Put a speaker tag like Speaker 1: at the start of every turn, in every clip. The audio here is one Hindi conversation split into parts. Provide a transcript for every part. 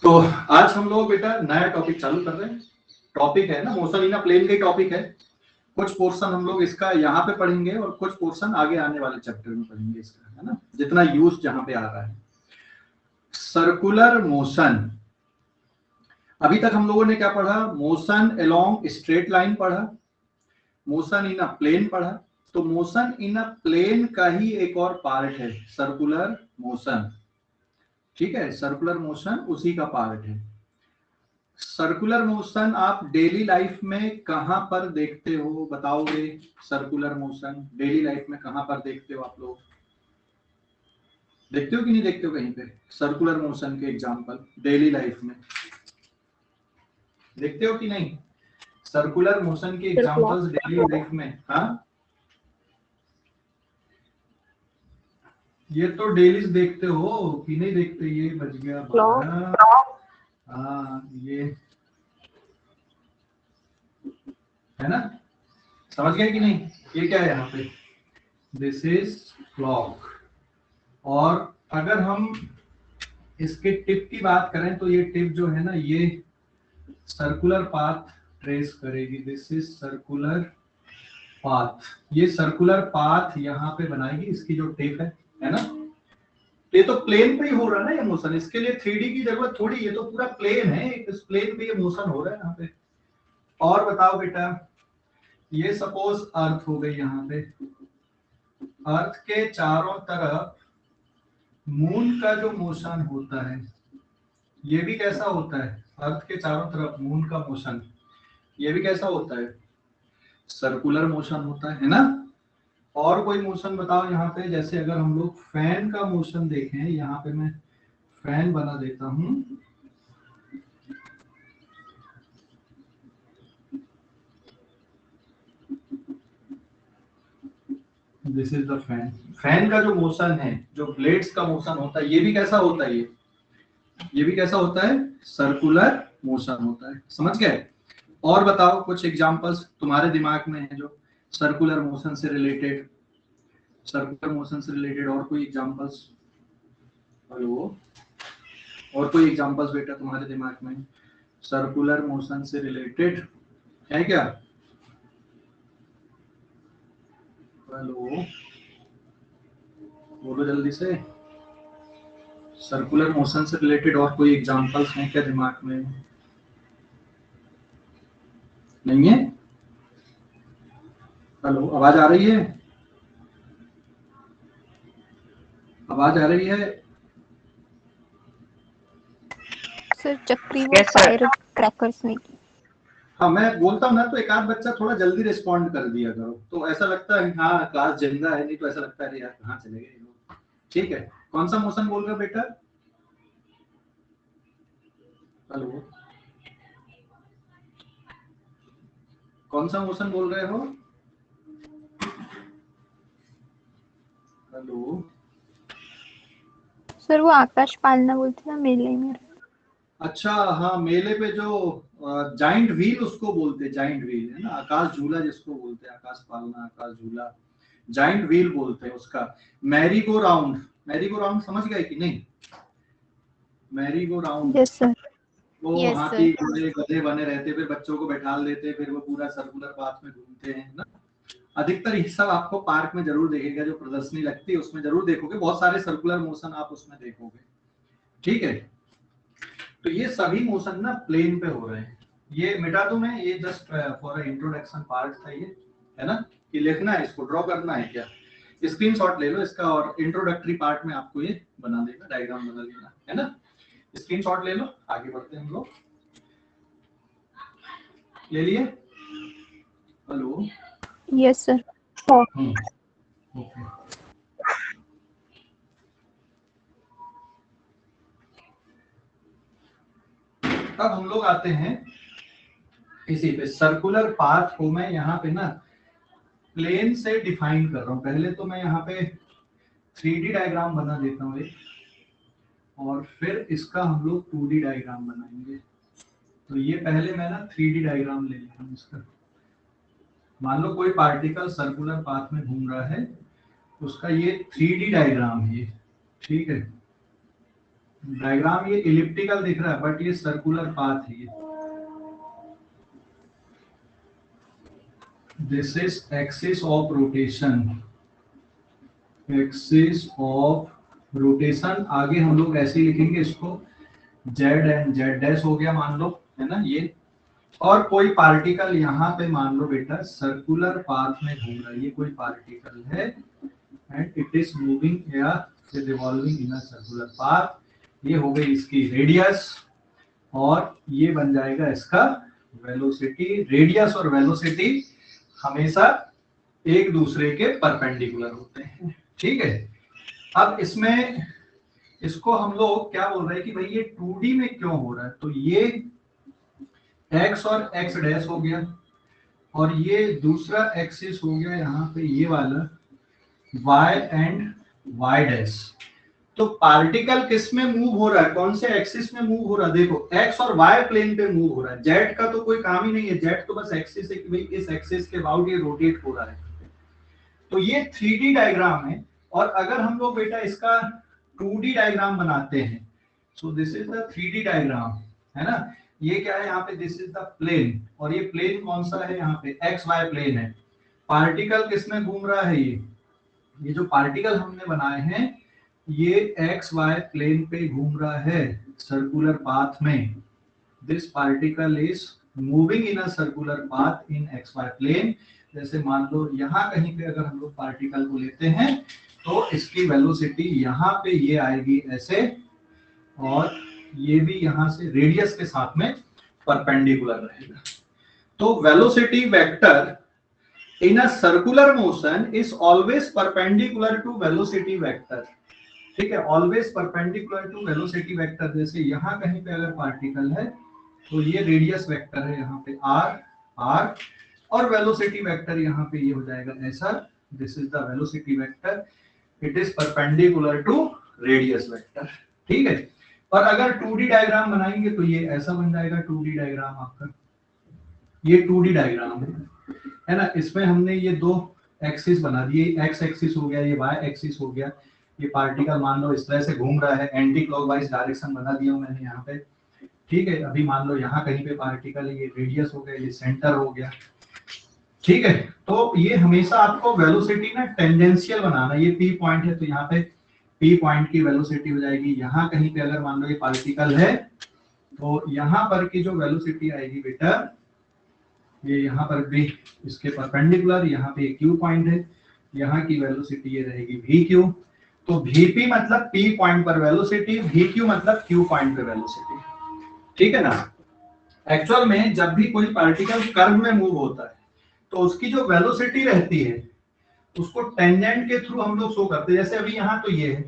Speaker 1: तो आज हम लोग बेटा नया टॉपिक चालू कर रहे हैं। टॉपिक है ना मोशन इन अ प्लेन का ही टॉपिक है। कुछ पोर्शन हम लोग इसका यहाँ पे पढ़ेंगे और कुछ पोर्शन आगे आने वाले चैप्टर में पढ़ेंगे इसका, है ना, जितना यूज जहाँ पे आ रहा है। सर्कुलर मोशन, अभी तक हम लोगों ने क्या पढ़ा? मोशन अलोंग स्ट्रेट लाइन पढ़ा, मोशन इन अ प्लेन पढ़ा। तो मोशन इन अ प्लेन का ही एक और पार्ट है सर्कुलर मोशन। ठीक है, सर्कुलर मोशन उसी का पार्ट है। सर्कुलर मोशन आप डेली लाइफ में कहां पर देखते हो बताओगे? सर्कुलर मोशन डेली लाइफ में कहां पर देखते हो आप लोग? देखते हो कि नहीं देखते हो कहीं पे सर्कुलर मोशन के एग्जांपल डेली लाइफ में? देखते हो कि नहीं सर्कुलर मोशन के एग्जांपल्स डेली लाइफ में? हाँ, ये तो डेली देखते हो कि नहीं देखते? ये बच गया 12। हाँ, ये है ना, समझ गए कि नहीं? ये क्या है यहाँ पे? This is clock. और अगर हम इसके टिप की बात करें तो ये टिप जो है ना, ये सर्कुलर पाथ ट्रेस करेगी। This is circular path. ये सर्कुलर पाथ यहाँ पे बनाएगी इसकी जो टिप है ना। ये तो प्लेन पे ही हो रहा है ना ये मोशन, इसके लिए 3D की जरूरत थोड़ी, ये तो पूरा प्लेन है, इस प्लेन पे ये मोशन हो रहा है यहाँ पे। और बताओ बेटा, ये सपोज अर्थ हो गई यहाँ पे, अर्थ के चारों तरफ मून का जो मोशन होता है ये भी कैसा होता है? अर्थ के चारों तरफ मून का मोशन ये भी कैसा होता है? सर्कुलर मोशन होता है ना। और कोई मोशन बताओ यहाँ पे, जैसे अगर हम लोग फैन का मोशन देखें, यहाँ पे मैं फैन बना देता हूं। This is the fan. Fan का जो मोशन है, जो ब्लेड्स का मोशन होता है, ये भी कैसा होता है? ये भी कैसा होता है? सर्कुलर मोशन होता है। समझ गए? और बताओ कुछ एग्जांपल्स तुम्हारे दिमाग में है जो सर्कुलर मोशन से रिलेटेड, सर्कुलर मोशन से रिलेटेड और कोई एग्जांपल्स? हेलो, और कोई एग्जांपल्स बेटा तुम्हारे दिमाग में सर्कुलर मोशन से रिलेटेड है क्या? हेलो, बोलो जल्दी से। सर्कुलर मोशन से रिलेटेड और कोई एग्जांपल्स हैं क्या दिमाग में? नहीं है? हेलो, आवाज आ रही है? आवाज आ रही है?
Speaker 2: सर चक्री वो फायर क्रैकर्स में की।
Speaker 1: हाँ, मैं बोलता हूँ ना तो एक आध बच्चा थोड़ा जल्दी रिस्पॉन्ड कर दिया करो, तो ऐसा लगता है हाँ क्लास जिंदा है, नहीं तो ऐसा लगता है यार कहाँ चले गए लोग। ठीक है, कौन सा मोशन बोल रहे हो बेटा? हेलो, कौन सा मोशन बोल रहे हो? हेलो
Speaker 2: सर वो आकाश पालना बोलते ना मेले में।
Speaker 1: अच्छा, हाँ, मेले पे जो जाइंट व्हील उसको बोलते हैं, जाइंट व्हील है ना, आकाश झूला जिसको बोलते हैं, आकाश पालना, आकाश झूला, जाइंट व्हील बोलते हैं उसका। Merry go round, merry go round समझ गए कि नहीं? Merry go round,
Speaker 2: yes sir.
Speaker 1: वो
Speaker 2: यस
Speaker 1: हाथी
Speaker 2: सर।
Speaker 1: घोड़े गधे बने रहते, फिर बच्चों को बैठा लेते, फिर वो पूरा सर्कुलर पाथ में घूमते हैं ना। अधिकतर ये सब आपको पार्क में जरूर देखेगा, जो प्रदर्शनी लगती है उसमें जरूर देखोगे, बहुत सारे सर्कुलर मोशन आप उसमें देखोगे। ठीक है, तो ये सभी मोशन ना प्लेन पे हो रहे हैं। ये मिटा दूं मैं, ये जस्ट फॉर इंट्रोडक्शन पार्ट था ये, है ना, कि लिखना है इसको, ड्रॉ करना है क्या? स्क्रीनशॉट ले लो इसका और इंट्रोडक्टरी पार्ट में आपको ये बना देगा, डायग्राम बना देगा, है ना। स्क्रीनशॉट ले लो, आगे बढ़ते हैं हम लोग। ले लिए? Hello,
Speaker 2: yes sir.
Speaker 1: ओके। अब हम लोग आते हैं इसी पे, सर्कुलर पाथ को मैं यहाँ पे ना प्लेन से डिफाइन कर रहा हूँ। पहले तो मैं यहाँ पे 3D डायग्राम बना देता हूँ एक, और फिर इसका हम लोग 2D डायग्राम बनाएंगे। तो ये पहले मैं ना 3D डायग्राम ले लेता हूँ इसका। मान लो कोई पार्टिकल सर्कुलर पाथ में घूम रहा है, उसका ये 3D डायग्राम है, ठीक है। डायग्राम ये इलिप्टिकल दिख रहा है बट ये सर्कुलर पाथ है। This is axis of rotation, axis of rotation. आगे हम लोग ऐसे ही लिखेंगे इसको, जेड एंड जेड डैश हो गया मान लो, है ना ये। और कोई पार्टिकल यहाँ पे मान लो बेटा सर्कुलर पाथ में घूम रहा है, ये कोई पार्टिकल है एंड इट इज मूविंग या revolving in a circular path. ये हो गई इसकी रेडियस और ये बन जाएगा इसका वेलोसिटी। रेडियस और वेलोसिटी हमेशा एक दूसरे के परपेंडिकुलर होते हैं, ठीक है। अब इसमें इसको हम लोग क्या बोल रहे हैं कि भाई ये 2D में क्यों हो रहा है, तो ये x और x डैश हो गया और ये दूसरा एक्सिस हो गया यहाँ पे ये वाला y एंड y डैश। तो पार्टिकल किस में मूव हो रहा है, कौन से एक्सिस में मूव हो रहा है, देखो x और y प्लेन पे मूव हो रहा है। z का तो कोई काम ही नहीं है, z तो बस एक्सिस है कि भाई इस एक्सिस के अबाउट ये रोटेट हो रहा है। तो ये 3D डायग्राम है। और अगर हम लोग बेटा इसका 2D डायग्राम बनाते हैं, so this is the 3D diagram, है ना। ये क्या है यहाँ पे, दिस इज द प्लेन, और ये प्लेन कौन सा है यहाँ पे, एक्स वाई प्लेन है। पार्टिकल किसमें घूम रहा है, ये जो पार्टिकल हमने बनाए हैं ये एक्स वाई प्लेन पे घूम रहा है सर्कुलर पाथ में। This particle is moving in a circular path in X Y plane. जैसे मान लो यहाँ कहीं पे अगर हम लोग पार्टिकल को लेते हैं तो इसकी वेलोसिटी यहाँ पे ये आएगी ऐसे, और ये भी यहाँ से रेडियस के साथ में परपेंडिकुलर रहेगा। तो velocity vector in a circular motion is always perpendicular to velocity vector, ठीक है, always perpendicular to velocity vector. जैसे यहाँ कहीं पे अगर पार्टिकल है तो ये रेडियस वेक्टर है यहाँ पे r, और वेलोसिटी वेक्टर यहाँ पे ये हो जाएगा ऐसा, this is the velocity vector, it is perpendicular to radius vector, ठीक है। और अगर 2D डायग्राम बनाएंगे तो ये ऐसा बन जाएगा 2D डायग्राम आपका, ये 2D डायग्राम है ना। इसमें हमने ये दो एक्सिस बना दिए, एक्स एक्सिस हो गया, ये वाई एक्सिस हो गया। ये पार्टिकल मान लो इस तरह से घूम रहा है, एंटी क्लॉकवाइज डायरेक्शन बना दिया मैंने यहाँ पे, ठीक है। अभी मान लो यहाँ कहीं पे पार्टिकल है, ये रेडियस हो गया, ये सेंटर हो गया, ठीक है। तो ये हमेशा आपको वेलोसिटी ना टेंजेंशियल बनाना, ये पी पॉइंट है तो यहाँ पे पी पॉइंट की वेलोसिटी हो जाएगी। यहाँ कहीं पे अगर मान लो ये पार्टिकल है तो यहाँ पर की जो वेलोसिटी आएगी बेटा, ये यहाँ पर भी इसके परपेंडिकुलर, यहाँ पे क्यू पॉइंट है, यहाँ की वेलोसिटी ये रहेगी वी क्यू। तो वीपी मतलब पी पॉइंट पर वेलोसिटी, वी क्यू मतलब क्यू पॉइंट पर वेलोसिटी, ठीक है ना। एक्चुअल में जब भी कोई पार्टिकल कर्व में मूव होता है तो उसकी जो वेलोसिटी रहती है उसको टेंजेंट के थ्रू हम लोग शो करते हैं। जैसे अभी यहाँ तो ये है,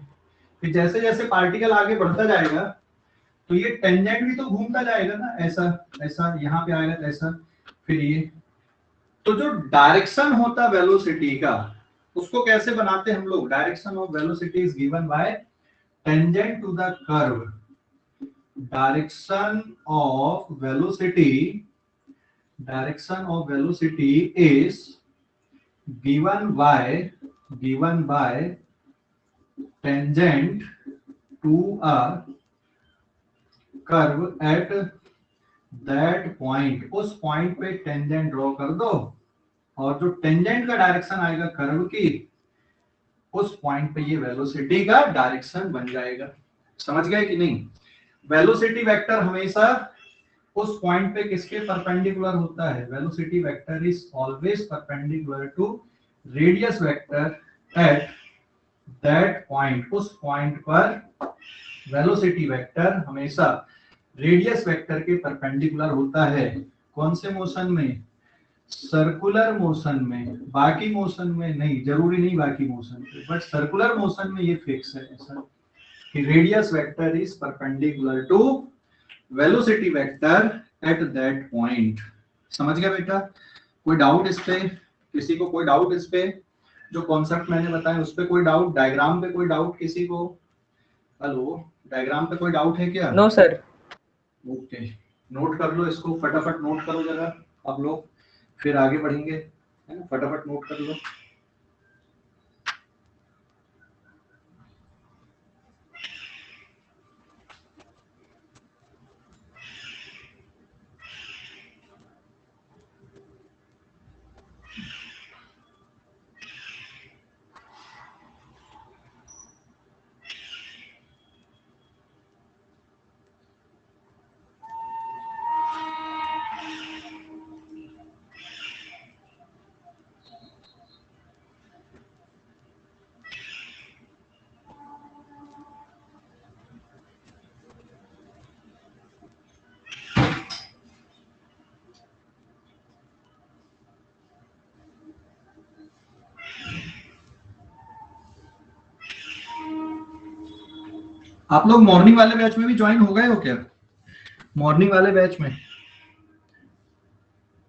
Speaker 1: फिर जैसे जैसे पार्टिकल आगे बढ़ता जाएगा तो ये टेंजेंट भी तो घूमता जाएगा ना, ऐसा ऐसा यहाँ पे आएगा ऐसा, फिर ये। तो जो डायरेक्शन होता वेलोसिटी का उसको कैसे बनाते हैं हम लोग, direction of velocity is given by tangent to the curve. Direction of velocity is given by tangent to a curve at that point। उस पॉइंट पे टेंजेंट ड्रॉ कर दो और जो टेंजेंट का डायरेक्शन आएगा कर्व की, उस पॉइंट पे ये वेलोसिटी का डायरेक्शन बन जाएगा। समझ गए कि नहीं। वेलोसिटी वेक्टर हमेशा उस पॉइंट पे किसके परपेंडिकुलर होता है, velocity vector is always perpendicular to radius vector at that point. उस पॉइंट पर वेलोसिटी वेक्टर हमेशा रेडियस वेक्टर के परपेंडिकुलर होता है। कौन से मोशन में, सर्कुलर मोशन में, बाकी मोशन में नहीं, जरूरी नहीं बाकी मोशन में, बट सर्कुलर मोशन में ये फिक्स है ऐसा कि radius vector is perpendicular to velocity vector at that point. समझ गया बेटा। कोई डाउट इस पे, किसी को कोई डाउट इस पे, जो कॉन्सेप्ट मैंने बताया उस पे कोई डाउट, डायग्राम पे कोई डाउट किसी को, हेलो डायग्राम पे कोई डाउट है क्या?
Speaker 3: No sir.
Speaker 1: ओके, नोट कर लो इसको, फटाफट नोट करो जरा, अब लोग फिर आगे बढ़ेंगे, है ना, फटाफट नोट कर लो। आप लोग मॉर्निंग वाले बैच में भी ज्वाइन हो गए हो क्या? मॉर्निंग वाले बैच में?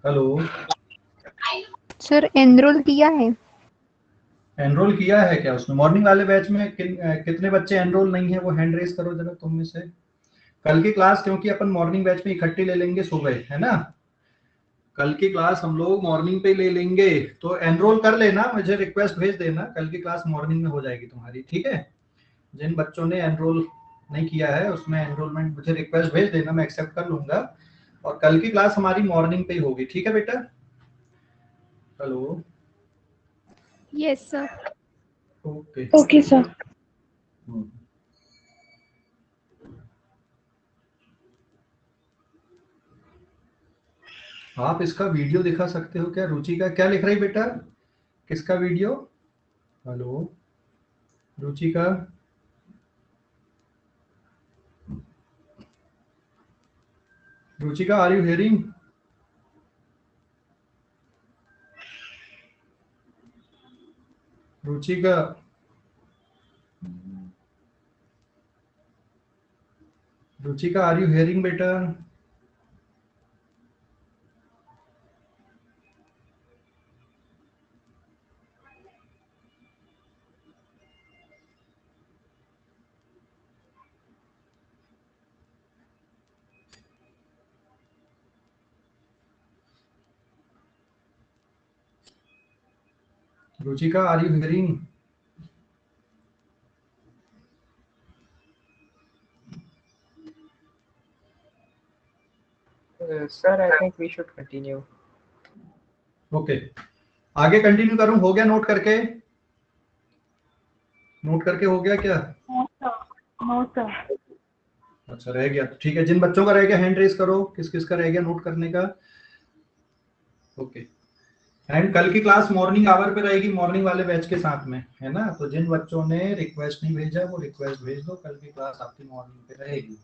Speaker 1: हेलो
Speaker 2: सर एनरोल किया है।
Speaker 1: एनरोल किया है क्या उसमें? मॉर्निंग वाले बैच में कितने बच्चे एनरोल नहीं है वो हैंड रेज करो जरा तुम में से। कल की क्लास क्योंकि अपन मॉर्निंग बैच में इकट्ठी ले लेंगे सुबह, है ना? कल की क्लास हम लोग मॉर्निंग पे ले लेंगे, तो एनरोल कर लेना, मुझे रिक्वेस्ट भेज देना, कल की क्लास मॉर्निंग में हो जाएगी तुम्हारी, ठीक है? जिन बच्चों ने एनरोल नहीं किया है उसमें एनरोलमेंट मुझे रिक्वेस्ट भेज देना, मैं एक्सेप्ट कर लूंगा। और कल की क्लास हमारी मॉर्निंग पे ही होगी, ठीक है बेटा? Hello
Speaker 2: yes sir.
Speaker 1: Okay
Speaker 3: okay sir.
Speaker 1: आप इसका वीडियो दिखा सकते हो क्या? रुचि का क्या लिख रही बेटा? किसका वीडियो? हेलो रुचि का? Ruchika, are you hearing? Ruchika, Ruchika are you hearing बेटा? Ruchika are you hearing?
Speaker 3: Sir, I think we should continue.
Speaker 1: Okay आगे कंटिन्यू करूं? हो गया नोट करके? नोट करके हो गया क्या?
Speaker 3: No sir.
Speaker 1: अच्छा रह गया तो ठीक है, जिन बच्चों का रह गया हैंड रेज करो, किस किस का रह गया नोट करने का। ओके एंड कल की क्लास मॉर्निंग आवर पे रहेगी, मॉर्निंग वाले बैच के साथ में, है ना? तो जिन बच्चों ने रिक्वेस्ट नहीं भेजा वो रिक्वेस्ट भेज दो, कल की क्लास आपकी मॉर्निंग पे रहेगी।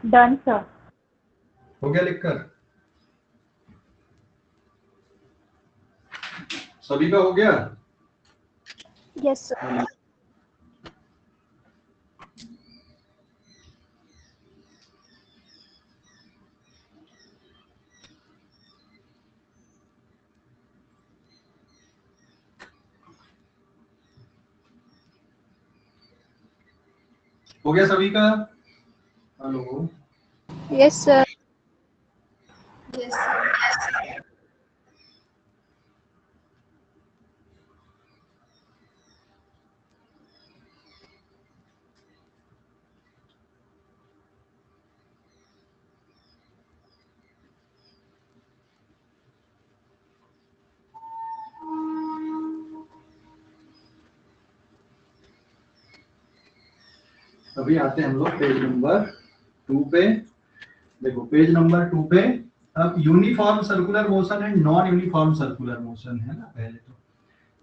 Speaker 3: Done sir.
Speaker 1: हो गया लिखकर? सभी का हो गया?
Speaker 2: Yes sir.
Speaker 1: हो गया सभी का? Hello
Speaker 2: yes sir.
Speaker 1: अभी आते हैं हम लोग पेज नंबर 2 पे। देखो पेज नंबर 2 पे अब uniform circular motion and non uniform circular motion है ना। पहले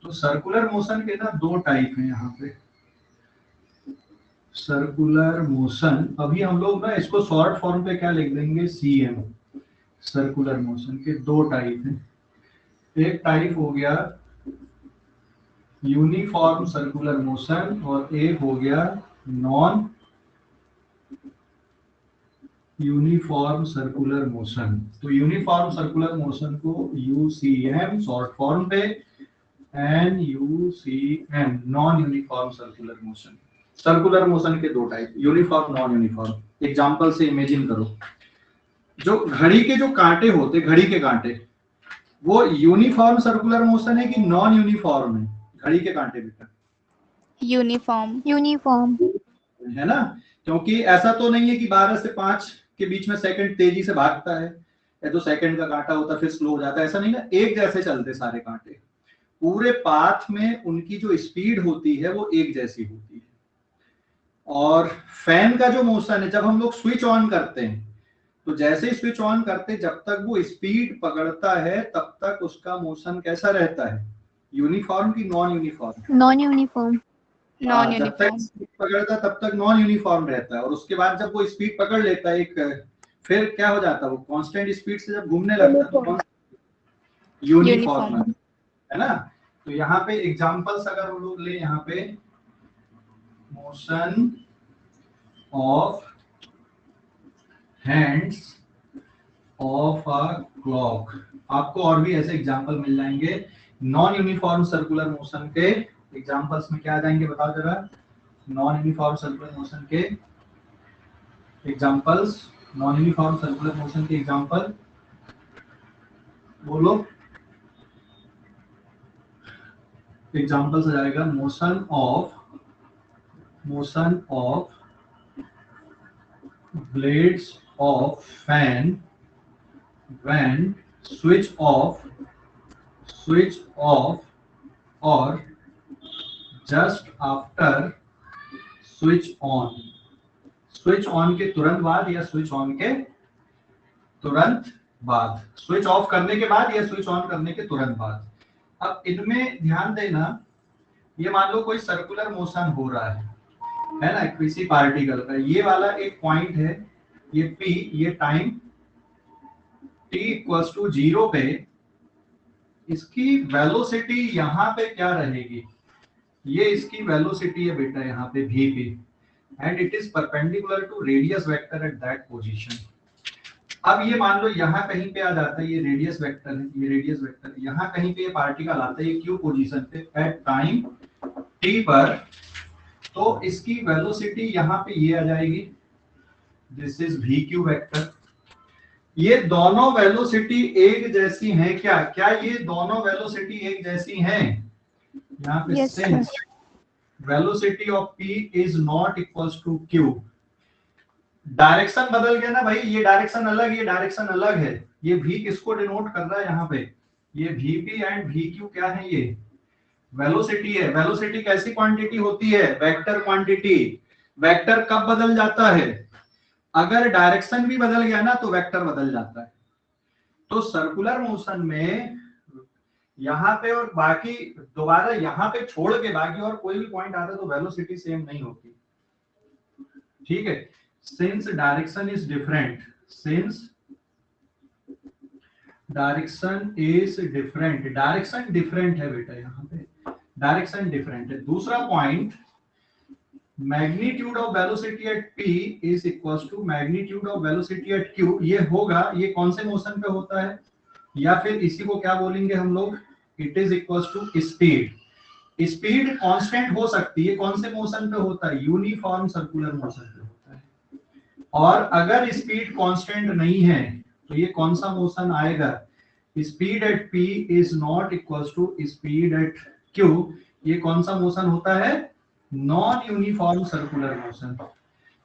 Speaker 1: तो सर्कुलर मोशन के ना दो टाइप हैं यहाँ पे। सर्कुलर मोशन अभी हम लोग ना इसको शॉर्ट फॉर्म पे क्या लिख देंगे, सीएम। सर्कुलर मोशन के दो टाइप हैं, एक टाइप हो गया यूनिफॉर्म सर्कुलर मोशन और एक हो गया नॉन यूनिफॉर्म सर्कुलर मोशन। तो यूनिफॉर्म सर्कुलर मोशन को यूसीएम शॉर्ट फॉर्म पे and UCM non uniform circular motion. Circular motion के दो type, uniform non uniform. Example से इमेजिन करो, जो घड़ी के जो कांटे होते, घड़ी के कांटे, वो यूनिफॉर्म सर्कुलर मोशन है कि नॉन यूनिफॉर्म है? घड़ी के कांटे बेटा
Speaker 2: यूनिफॉर्म। यूनिफॉर्म
Speaker 1: है ना, क्योंकि ऐसा तो नहीं है कि 12 से 5 के बीच में सेकंड तेजी से भागता है, या तो सेकंड का कांटा होता फिर स्लो हो जाता है, ऐसा नहीं ना, एक जैसे चलते सारे कांटे। पूरे पाथ में उनकी जो स्पीड होती है वो एक जैसी होती है। और फैन का जो मोशन है, जब हम लोग स्विच ऑन करते हैं तो जैसे ही स्विच ऑन करते जब तक वो स्पीड पकड़ता है तब तक उसका मोशन कैसा रहता है, यूनिफॉर्म की non uniform?
Speaker 2: Non uniform. Non
Speaker 1: जब तक
Speaker 2: यूनिफॉर्म।
Speaker 1: स्पीड पकड़ता है तब तक नॉन यूनिफॉर्म रहता है, और उसके बाद जब वो स्पीड पकड़ लेता है एक, फिर क्या हो जाता है, वो कांस्टेंट स्पीड से जब घूमने लगता है तो कौन यूनिफॉर्म
Speaker 2: यूनिफॉर्म।
Speaker 1: है ना। तो यहाँ पे एग्जांपल्स अगर हम लोग ले, यहाँ पे motion of hands of a clock, आपको और भी ऐसे एग्जांपल मिल जाएंगे नॉन यूनिफॉर्म सर्कुलर मोशन के। एग्जांपल्स में क्या आ जाएंगे बताओ जरा, नॉन यूनिफॉर्म सर्कुलर मोशन के examples, non uniform circular motion के एग्जांपल बोलो। एग्जांपल्स आ जाएगा motion of blades of fan when switch off और just after switch on. Switch on के तुरंत बाद या स्विच ऑन के तुरंत बाद, स्विच ऑफ करने के बाद या स्विच ऑन करने के तुरंत बाद। अब इनमें ध्यान देना, ये मान लो कोई सर्कुलर मोशन हो रहा है ना, किसी पार्टिकल का, ये वाला एक पॉइंट है, ये P, ये टाइम t इक्वल्स टू 0 पे इसकी वेलोसिटी यहाँ पे क्या रहेगी, ये इसकी वेलोसिटी है बेटा यहाँ पे vp, and it is perpendicular to radius vector at that position. अब ये मान लो यहाँ कहीं पे आ जाता है, ये रेडियस वेक्टर है, ये रेडियस वेक्टर, यहाँ कहीं पे ये पार्टिकल आता है, ये q पोजीशन पे एट टाइम t पर, तो इसकी वेलोसिटी यहाँ पे ये आ जाएगी, दिस इज vq वेक्टर। ये दोनों वेलोसिटी एक जैसी हैं क्या, क्या ये दोनों वेलोसिटी एक जैसी हैं, यहाँ पे
Speaker 2: yes sir.
Speaker 1: Since velocity of p is not equals to q, direction बदल गया ना भाई, ये डायरेक्शन अलग, ये डायरेक्शन अलग है, ये v किसको डिनोट कर रहा है यहाँ पे, ये vp एंड vq क्या है, ये वेलोसिटी है। वेलोसिटी कैसी क्वांटिटी होती है, वेक्टर क्वांटिटी। वेक्टर कब बदल जाता है, अगर डायरेक्शन भी बदल गया ना तो वेक्टर बदल जाता है। तो सर्कुलर मोशन में यहाँ पे और बाकी दोबारा यहाँ पे छोड़ के बाकी और कोई भी पॉइंट आता है तो वेलोसिटी सेम नहीं होती, ठीक है। Since direction is different, since direction is different, direction different है बेटा, यहाँ पे डायरेक्शन डिफरेंट है। दूसरा point, magnitude of velocity at p is equals to magnitude of velocity at q, ये होगा, ये कौन से मोशन पे होता है, या फिर इसी को क्या बोलेंगे हम लोग, it is equals to speed. Speed constant हो सकती है, कौन से मोशन पे होता है, यूनिफॉर्म सर्कुलर मोशन पे होता है। और अगर स्पीड कांस्टेंट नहीं है तो ये कौन सा मोशन आएगा, speed at p is not equals to speed at q, ये कौन सा मोशन होता है, नॉन यूनिफॉर्म सर्कुलर मोशन।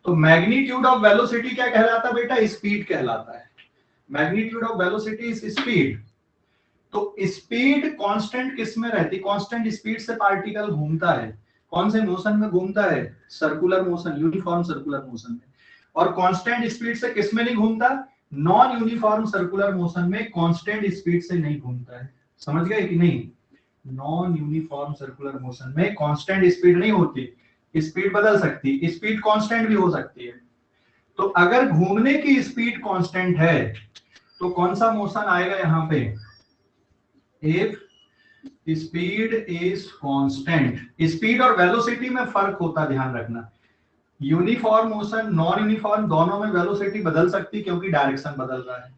Speaker 1: तो मैग्नीट्यूड ऑफ वेलोसिटी क्या कहलाता बेटा, स्पीड कहलाता है। Magnitude of velocity is speed. तो स्पीड कांस्टेंट किस में रहती, कांस्टेंट स्पीड से पार्टिकल घूमता है, कौन से मोशन में घूमता है, circular motion, uniform circular motion में। और कांस्टेंट स्पीड से किस में नहीं घूमता, नॉन यूनिफॉर्म सर्कुलर मोशन में कांस्टेंट स्पीड से नहीं घूमता है। समझ गए कि नहीं, नॉन यूनिफॉर्म सर्कुलर मोशन में कांस्टेंट स्पीड नहीं होती, स्पीड बदल सकती, स्पीड कांस्टेंट भी हो सकती है। तो अगर घूमने की स्पीड कांस्टेंट है तो कौन सा मोशन आएगा यहाँ पे, if speed is constant. Speed और वेलोसिटी में फर्क होता, ध्यान रखना, यूनिफॉर्म मोशन नॉन यूनिफॉर्म दोनों में वेलोसिटी बदल सकती क्योंकि डायरेक्शन बदल रहा है,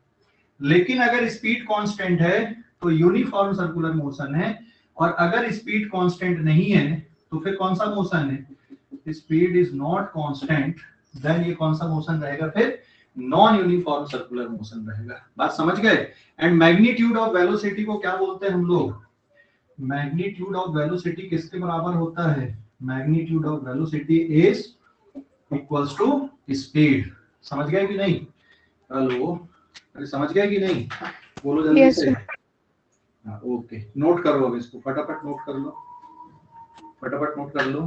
Speaker 1: लेकिन अगर स्पीड कांस्टेंट है तो यूनिफॉर्म सर्कुलर मोशन है, और अगर स्पीड कांस्टेंट नहीं है तो फिर कौन सा मोशन है, speed is not constant, then ये कौन सा मोशन रहेगा, फिर नॉन यूनिफॉर्म सर्कुलर मोशन रहेगा। बात समझ गए। एंड मैग्नीट्यूड ऑफ वेलोसिटी को क्या बोलते हैं हम लोग, मैग्नीट्यूड ऑफ वेलोसिटी किसके बराबर होता है, magnitude of velocity is equals to speed. समझ गए कि नहीं, हेलो, अरे समझ गए कि नहीं, बोलो जल्दी
Speaker 2: यस
Speaker 1: से।
Speaker 2: सर।
Speaker 1: हाँ ओके, नोट करो अब इसको, फटाफट नोट कर लो, फटाफट नोट कर लो।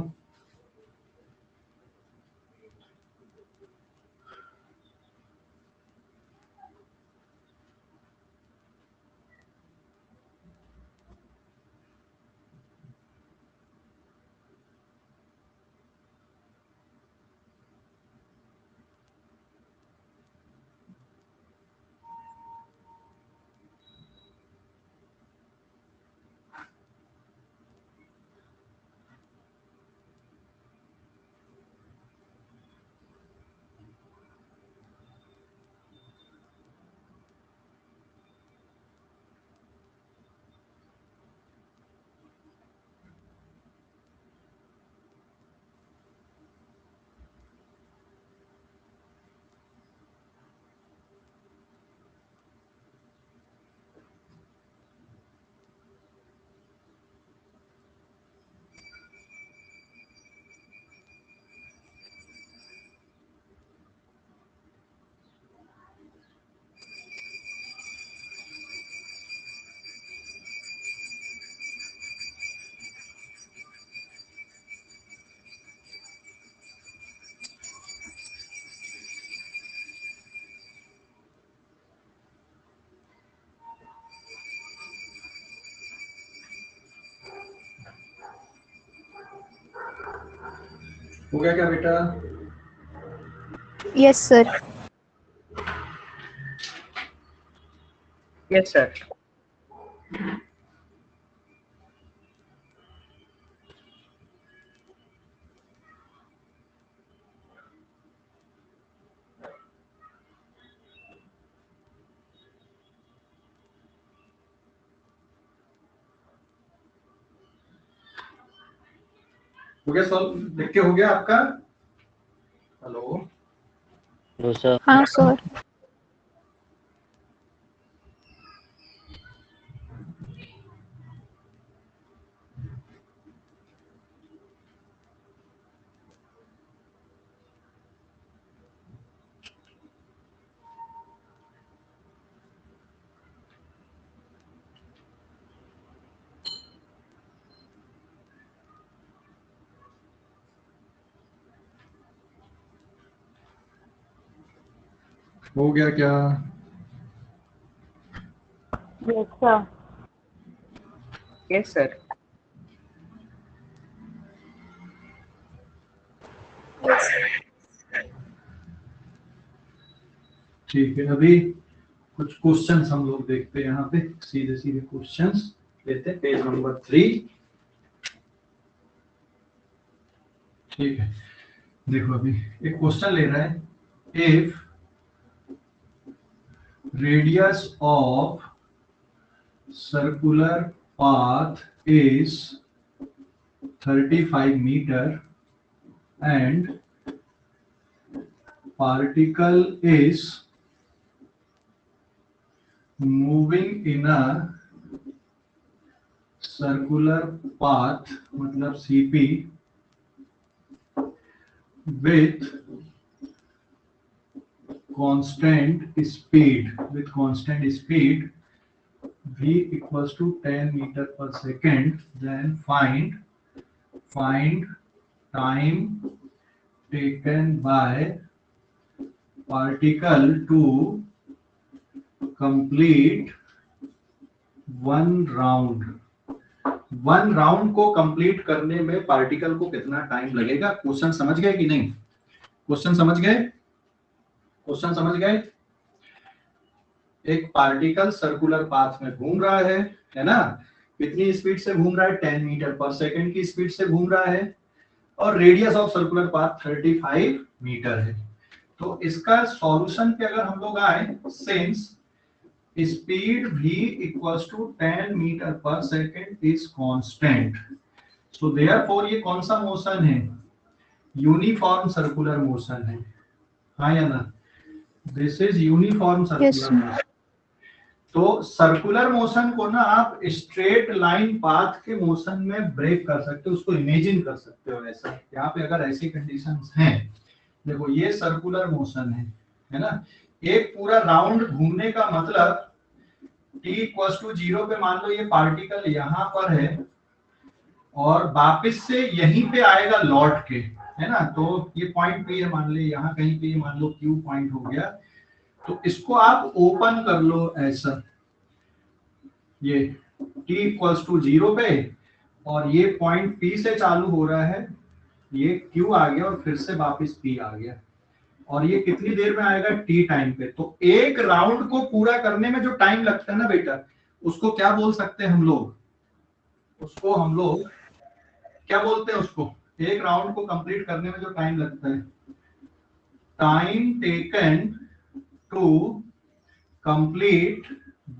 Speaker 1: हो गया क्या बेटा?
Speaker 2: Yes, sir.
Speaker 3: Yes, sir.
Speaker 1: हो गया सॉल्व? लिख के हो गया आपका? Hello,
Speaker 4: no sir.
Speaker 2: हाँ सर।
Speaker 1: हो गया क्या?
Speaker 3: Yes, sir. Yes, sir.
Speaker 1: ठीक है, अभी कुछ क्वेश्चंस हम लोग देखते हैं यहाँ पे, सीधे सीधे क्वेश्चंस लेते हैं, पेज नंबर 3। ठीक है, देखो अभी एक क्वेश्चन ले रहा है, if radius of circular path is 35 meter and particle is moving in a circular path, मतलब CP, with constant speed, v equals to 10 meter per second, then find time taken by particle to complete one round को कंप्लीट करने में पार्टिकल को कितना टाइम लगेगा। क्वेश्चन समझ गए कि नहीं? क्वेश्चन समझ गए? एक पार्टिकल सर्कुलर पाथ में घूम रहा है ना? कितनी स्पीड से घूम रहा है? 10 मीटर पर सेकंड की स्पीड से घूम रहा है, और radius of circular path 35 metre है। तो इसका सॉल्यूशन पे अगर हम लोग आए, since speed v equals to 10 metre पर second is constant, so therefore ये कौन सा मोशन है? यूनिफॉर्म सर्कुलर मोशन है, हाँ या ना? This is uniform circular motion. तो सर्कुलर मोशन को ना आप स्ट्रेट लाइन पाथ के मोशन में ब्रेक कर सकते हो, उसको इमेजिन कर सकते हो ऐसा। यहाँ पे अगर ऐसी कंडीशंस हैं, देखो ये सर्कुलर मोशन है ना? एक पूरा राउंड घूमने का मतलब t इक्वल्स टू 0 पे मान लो ये पार्टिकल यहाँ पर है और वापस से यहीं पे आएगा लौट के, है ना? तो ये पॉइंट पे मान ले, यहाँ कहीं पे मान लो Q पॉइंट हो गया, तो इसको आप ओपन कर लो ऐसा, ये t इक्वल्स टू 0 पे, और ये पॉइंट P से चालू हो रहा है, ये Q आ गया और फिर से वापस P आ गया, और ये कितनी देर में आएगा? t टाइम पे। तो एक राउंड को पूरा करने में जो टाइम लगता है ना बेटा, उसको क्या बोल सकते हैं हम लोग? उसको हम लोग क्या बोलते हैं? उसको एक राउंड को कंप्लीट करने में जो टाइम लगता है, time taken to complete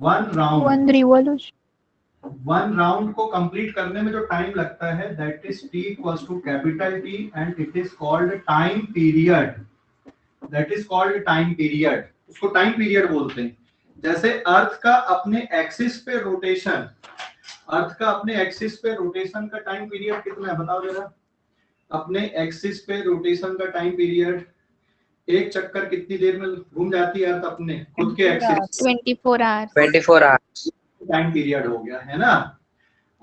Speaker 1: one round को कंप्लीट करने में जो टाइम लगता है, that is t equals to capital T and it is called time period. That is called time period, उसको टाइम पीरियड बोलते हैं। जैसे अर्थ का अपने एक्सिस पे रोटेशन, का टाइम पीरियड कितना है बताओ जरा? अपने एक्सिस पे रोटेशन का टाइम पीरियड, एक चक्कर कितनी देर में घूम जाती है अर्थ अपने खुद के axis?
Speaker 2: 24 hours.
Speaker 3: 24 hours.
Speaker 1: Time period हो गया, है ना?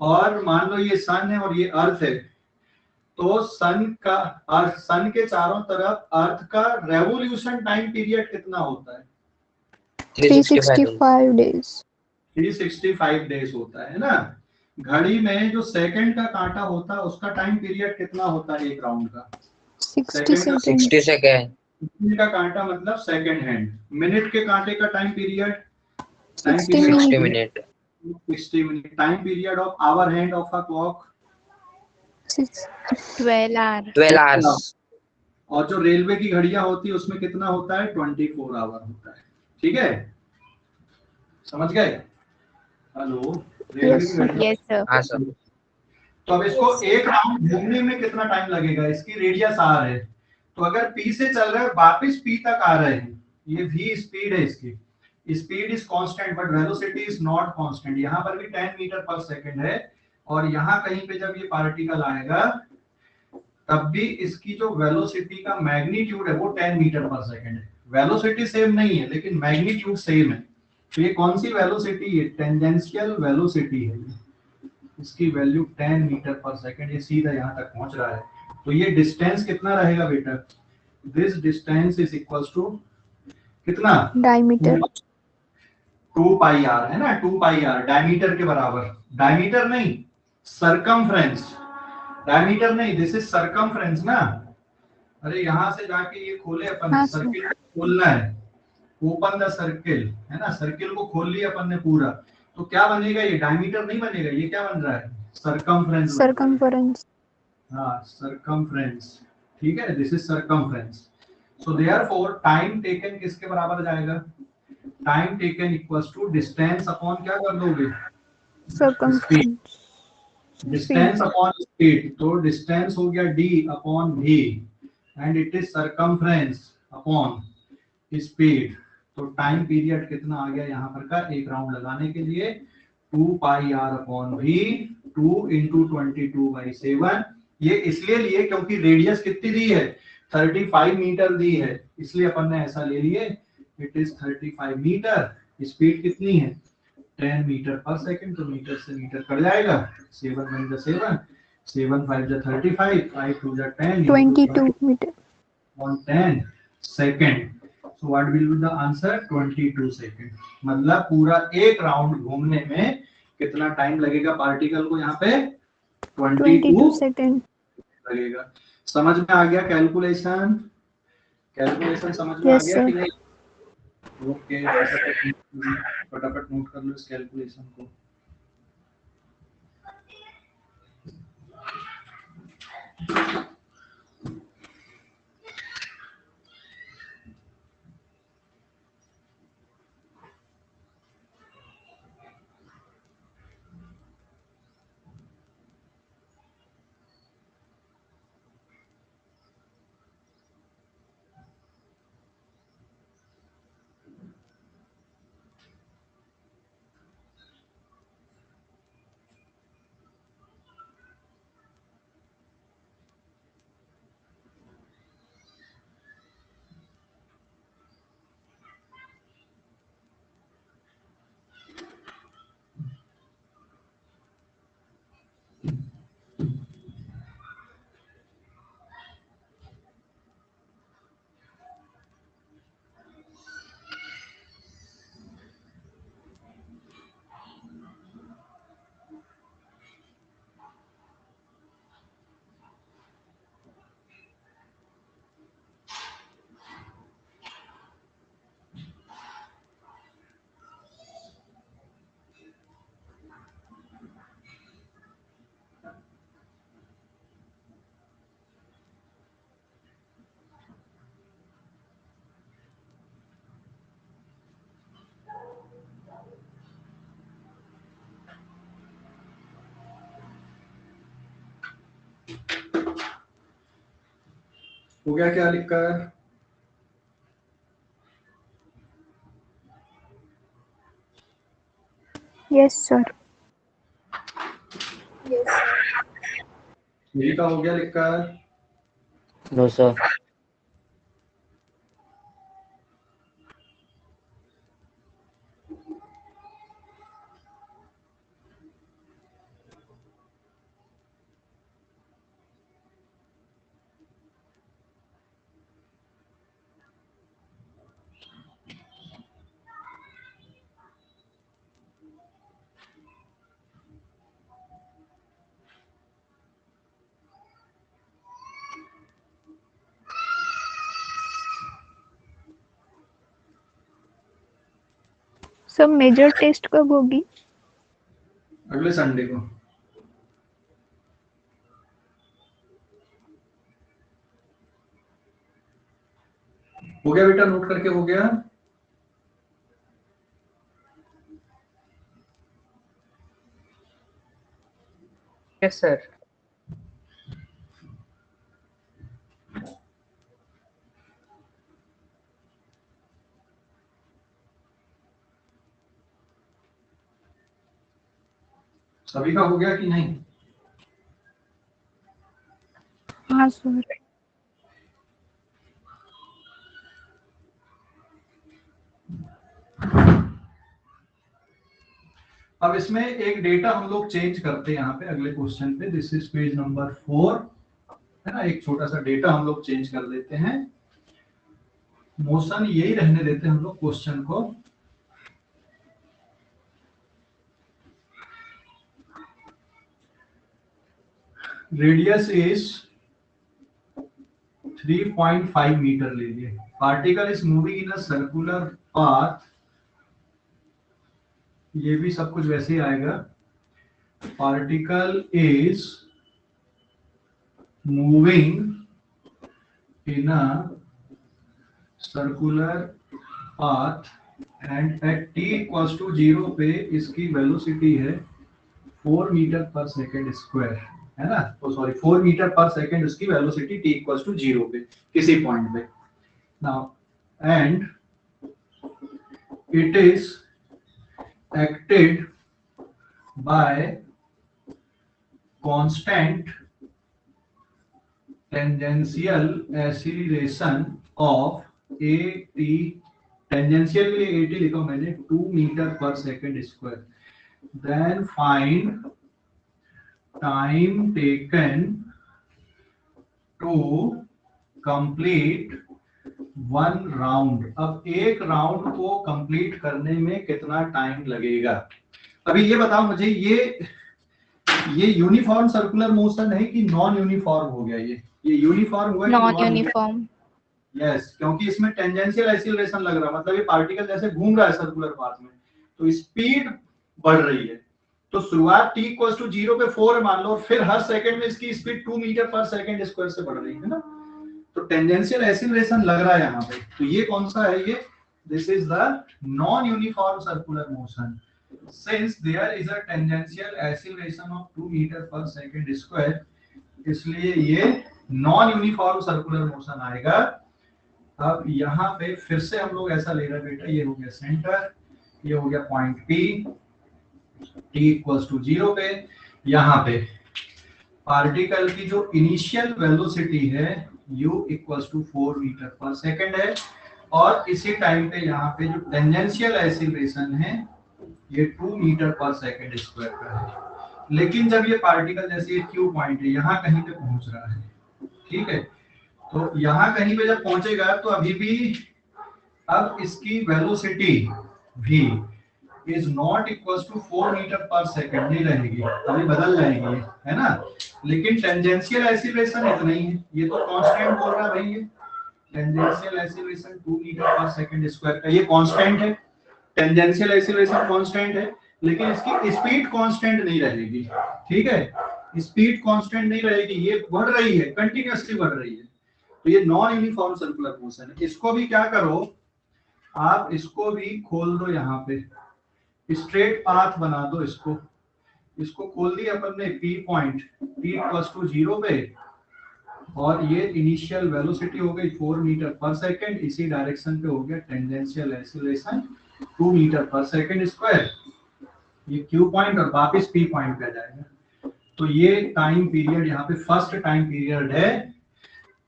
Speaker 1: और मान लो ये सन है और ये अर्थ है, तो सन के चारों तरफ अर्थ का रेवोल्यूशन टाइम पीरियड कितना होता है?
Speaker 2: 365 days।
Speaker 1: 365 डेज होता है ना? घड़ी में जो सेकंड का कांटा होता है उसका टाइम पीरियड कितना होता है एक राउंड का?
Speaker 2: 60
Speaker 1: सेकंड
Speaker 4: 60
Speaker 2: seconds.
Speaker 4: सेकेंड,
Speaker 1: मिनट का कांटा मतलब सेकंड हैंड, मिनट के कांटे का time period,
Speaker 2: 60
Speaker 4: 60
Speaker 2: minutes.
Speaker 4: Minute,
Speaker 1: 60 minute, time period of hour hand of a clock,
Speaker 2: 12 hour.
Speaker 4: 12 hours,
Speaker 1: और जो रेलवे की घड़ियां होती है उसमें कितना होता है, 24 आवर होता है। ठीक है, समझ गए? हेलो, रेलवे
Speaker 2: Yes,
Speaker 1: की
Speaker 2: sir.
Speaker 1: घड़ियां।
Speaker 2: Yes, sir.
Speaker 4: हाँ सर,
Speaker 1: तो अब इसको एक राउंड घूमने में कितना टाइम लगेगा, इसकी रेडियस आर है, तो अगर पी से चल रहे हैं वापस पी तक आ रहे हैं, ये वी स्पीड है इसकी, speed is constant but velocity is not constant. यहाँ पर भी 10 मीटर पर सेकंड है, और यहाँ कहीं पे जब ये पार्टिकल आएगा तब भी इसकी जो वेलोसिटी का मैग्नीट्यूड है वो 10 मीटर पर सेकंड है। वेलोसिटी सेम नहीं है लेकिन मैग्नीट्यूड सेम है। तो ये कौन सी वेलोसिटी है, टेंजेंशियल वेलोसिटी है, इसकी वैल्यू 10 मीटर पर सेकंड, ये सीधा यहाँ तक पहुंच रहा है। तो ये डिस्टेंस कितना रहेगा बेटा, this distance is equals to कितना,
Speaker 2: Diameter.
Speaker 1: 2 पाई आर है ना, 2 पाई आर डायमीटर के बराबर, डायमीटर नहीं सरकमफ्रेंस, डायमीटर नहीं, दिस इज सरकमफ्रेंस ना। अरे यहाँ से जाके ये खोले अपन,
Speaker 2: हाँ,
Speaker 1: सर्किल खोलना है, ओपन द सर्किल है ना, सर्किल को खोल लिया अपन ने पूरा, तो क्या बनेगा, ये डायमीटर नहीं बनेगा, ये क्या बन रहा है, सरकमफ्रेंस बन रहा है।
Speaker 2: Circumference.
Speaker 1: हाँ सरकमफ्रेंस, ठीक है, this is circumference. So therefore time taken किसके बराबर जाएगा, time taken equals to distance upon क्या कर दोगे, speed,
Speaker 2: Circumference. Speed.
Speaker 1: Distance upon speed, तो डिस्टेंस हो गया d upon v and it is circumference upon speed. तो टाइम पीरियड कितना आ गया यहाँ पर का, एक राउंड लगाने के लिए 2 pi are upon we, 2 into 22/7। ये इसलिए लिए क्योंकि रेडियस कितनी दी है, 35 मीटर दी है, इसलिए अपन ने ऐसा ले लिए, इट इज 35 मीटर। स्पीड कितनी है, 10 मीटर पर सेकंड, तो मीटर से मीटर कट जाएगा, 7 1 जा 7, 7 5 जा 35, 5 2 जा 10
Speaker 2: 22 meter.
Speaker 1: on 10 second. So what will be the answer, 22 second। मतलब पूरा एक राउंड घूमने में कितना टाइम लगेगा पार्टिकल को, यहाँ पे
Speaker 2: 22
Speaker 1: 22
Speaker 2: seconds.
Speaker 1: लगेगा। समझ में आ गया कैलकुलेशन, कैलकुलेशन समझ में आ
Speaker 2: Yes,
Speaker 1: गया
Speaker 2: sir.
Speaker 1: कि नहीं? ओके, फटाफट नोट कर लो इस कैलकुलेशन को। हो गया क्या लिखा है,
Speaker 2: Yes, sir.
Speaker 1: यही का हो गया लिखा है।
Speaker 4: No sir,
Speaker 2: sir major test कब होगी?
Speaker 1: अगले संडे को। हो गया बेटा, नोट करके हो गया?
Speaker 3: Yes sir.
Speaker 1: सभी का हो गया कि नहीं?
Speaker 2: हाँ सर।
Speaker 1: अब इसमें एक डेटा हम लोग चेंज करते हैं यहाँ पे अगले क्वेश्चन पे। दिस इज पेज नंबर 4, है ना। एक छोटा सा डेटा हम लोग चेंज कर देते हैं, मोशन यही रहने देते हैं हम लोग क्वेश्चन को। रेडियस इज 3.5 मीटर ले लिए। Particle is moving in a circular path, ये भी सब कुछ वैसे ही आएगा। Particle is moving in a circular path and at t equals to 0 पे इसकी वेलोसिटी है 4 मीटर पर सेकेंड स्क्वायर, है ना। तो सॉरी 4 मीटर पर सेकेंड उसकी वेलोसिटी t इक्वल्स टू 0 पे किसी पॉइंट पे। Now and it is acted by constant tangential acceleration of at, tangential के लिए at लिखा मैंने 2 मीटर पर second square. Then find time taken to complete 1 round. अब एक राउंड को कंप्लीट करने में कितना टाइम लगेगा? अभी ये बताओ मुझे, ये यूनिफॉर्म सर्कुलर मोशन है कि नॉन यूनिफॉर्म हो गया? ये यूनिफॉर्म हुआ है कि
Speaker 2: नॉन यूनिफॉर्म?
Speaker 1: यस, क्योंकि इसमें टेंजेंशियल एक्सीलरेशन लग रहा है, मतलब ये पार्टिकल जैसे घूम रहा है सर्कुलर पाथ में, तो स्पीड बढ़ रही है। तो शुरुआत t इक्वल्स टू 0 पे 4 मान लो, फिर हर सेकंड में इसकी स्पीड 2 मीटर पर सेकंड स्क्वायर से बढ़ रही है ना। तो टेंजेंशियल एक्सीलरेशन लग रहा है यहाँ पे। तो ये कौन सा है? ये this is the non uniform circular motion. Since there is a tangential acceleration of 2 metre पर सेकंड स्क्वायर, इसलिए ये नॉन यूनिफॉर्म सर्कुलर मोशन आएगा। अब यहाँ पे फिर से हम लोग ऐसा ले रहे हैं बेटा, ये हो गया सेंटर, ये हो गया point P, t equals to 0 पे। यहाँ पे पार्टिकल की जो इनिशियल वेलोसिटी है u इक्वल्स टू 4 मीटर पर सेकंड है, और इसी टाइम पे यहाँ पे जो टेंजेंशियल एक्सीलरेशन है ये 2 मीटर पर सेकंड स्क्वायर का है। लेकिन जब ये पार्टिकल जैसे Q पॉइंट है यहाँ कहीं पे पहुंच रहा है, ठीक है, तो यहाँ कहीं पे जब पहुंचेगा तो अभी भी अब इसकी velocity v is not equals to 4 metre पर सेकंड नहीं रहेगी, अभी बदल जाएगी, है ना। लेकिन टेंजेंशियल एक्सीलरेशन इतना ही है, ये तो कांस्टेंट बोल रहा है भाई, ये टेंजेंशियल एक्सीलरेशन 2 मीटर पर सेकंड स्क्वायर का ये कांस्टेंट है। टेंजेंशियल एक्सीलरेशन कांस्टेंट है, लेकिन इसकी स्पीड कांस्टेंट नहीं रहेगी, ठीक है। स्पीड कांस्टेंट नहीं रहेगी, ये बढ़ रही है, कंटिन्यूअसली बढ़ रही है। तो ये नॉन यूनिफॉर्म सर्कुलर मोशन है। इसको भी क्या करो आप, इसको भी खोल दो, यहाँ पे स्ट्रेट पाथ बना दो, इसको खोल दिया अपन ने P point t equals to 0 पे, और ये इनिशियल वेलोसिटी हो गई 4 मीटर पर सेकंड, इसी डायरेक्शन पे हो गया टेंजेंशियल एक्सीलरेशन 2 मीटर पर सेकंड स्क्वायर। ये Q पॉइंट और वापस P पॉइंट पे जाएगा। तो ये टाइम पीरियड यहाँ पे फर्स्ट टाइम पीरियड है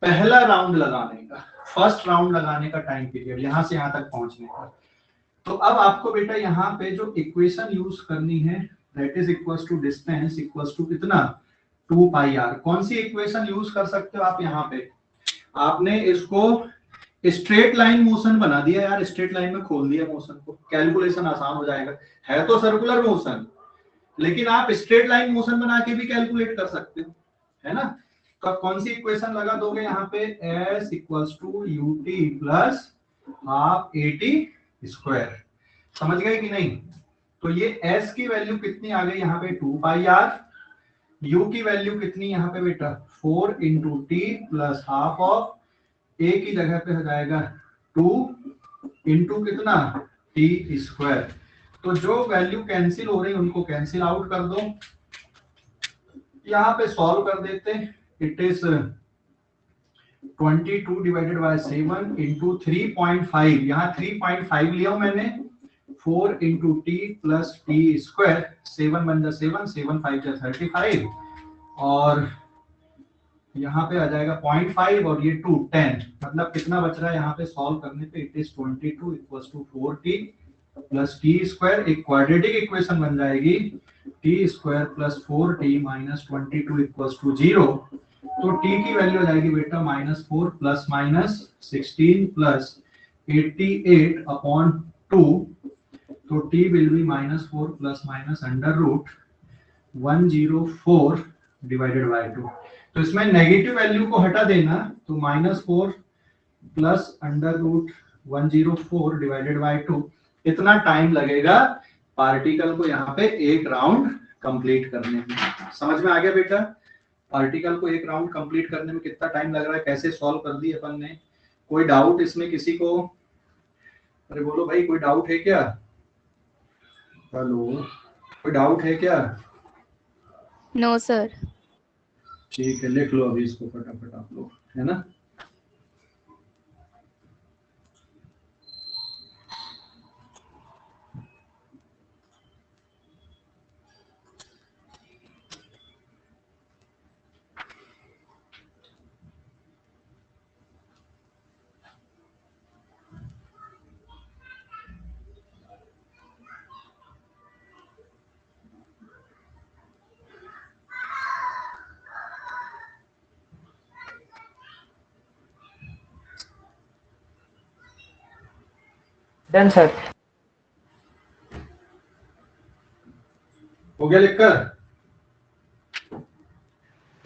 Speaker 1: पहला राउंड लगाने का, फर्स्ट राउंड लगाने का टाइम पीरियड यहाँ से यहाँ तक पहुंचने का। तो अब आपको बेटा यहाँ पे जो इक्वेशन यूज करनी है, that is equals to distance equals to कितना 2 पाई r। कौन सी इक्वेशन यूज कर सकते हो आप? यहाँ पे आपने इसको स्ट्रेट लाइन मोशन बना दिया यार, स्ट्रेट लाइन में खोल दिया मोशन को, कैलकुलेशन आसान हो जाएगा। है तो सर्कुलर मोशन, लेकिन आप स्ट्रेट लाइन मोशन बना के भी कैलकुलेट कर सकते हो, है ना। तो आप कौन सी इक्वेशन लगा दोगे यहाँ पे? s equals to ut plus half at square. समझ गए कि नहीं? तो ये s की वैल्यू कितनी आ गई यहाँ पे 2 पाई r, u की वैल्यू कितनी यहाँ पे बेटा 4 into T plus half of a की जगह पे हो जाएगा 2 इंटू कितना टी स्क्वायर। तो जो वैल्यू कैंसिल हो रही है उनको कैंसिल आउट कर दो, यहाँ पे सॉल्व कर देते। It is 22 divided by 7 into 3.5, यहाँ 3.5 लिया हूं मैंने, 4 into T plus T square, 7 बन जा 7, 7 5 जा 35, और यहाँ पे आ जाएगा 0.5 और ये 2 10, मतलब कितना बच रहा है यहाँ पे सॉल्व करने पे, it is 22 equals to 4t plus T square, एक क्वाड्रेटिक इक्वेशन बन जाएगी, T square plus 4t minus 22 equals to 0। तो t की वैल्यू आ जाएगी बेटा -4 प्लस माइनस 16 प्लस 88 अपॉन 2, तो t will be -4 plus minus under root 104 divided by 2। तो इसमें नेगेटिव वैल्यू को हटा देना, तो -4 plus under root 104 divided by 2। इतना टाइम लगेगा पार्टिकल को यहाँ पे एक राउंड कंप्लीट करने में। समझ में आ गया बेटा? पार्टिकल को एक राउंड कंप्लीट करने में कितना टाइम लग रहा है, कैसे सॉल्व कर दी अपन ने। कोई डाउट इसमें किसी को? अरे बोलो भाई, कोई डाउट है क्या? हेलो, कोई डाउट है क्या?
Speaker 2: No sir.
Speaker 1: ठीक है, लिख लो अभी इसको फटाफट आप लोग, है ना।
Speaker 3: Done sir.
Speaker 1: हो गया लिखकर?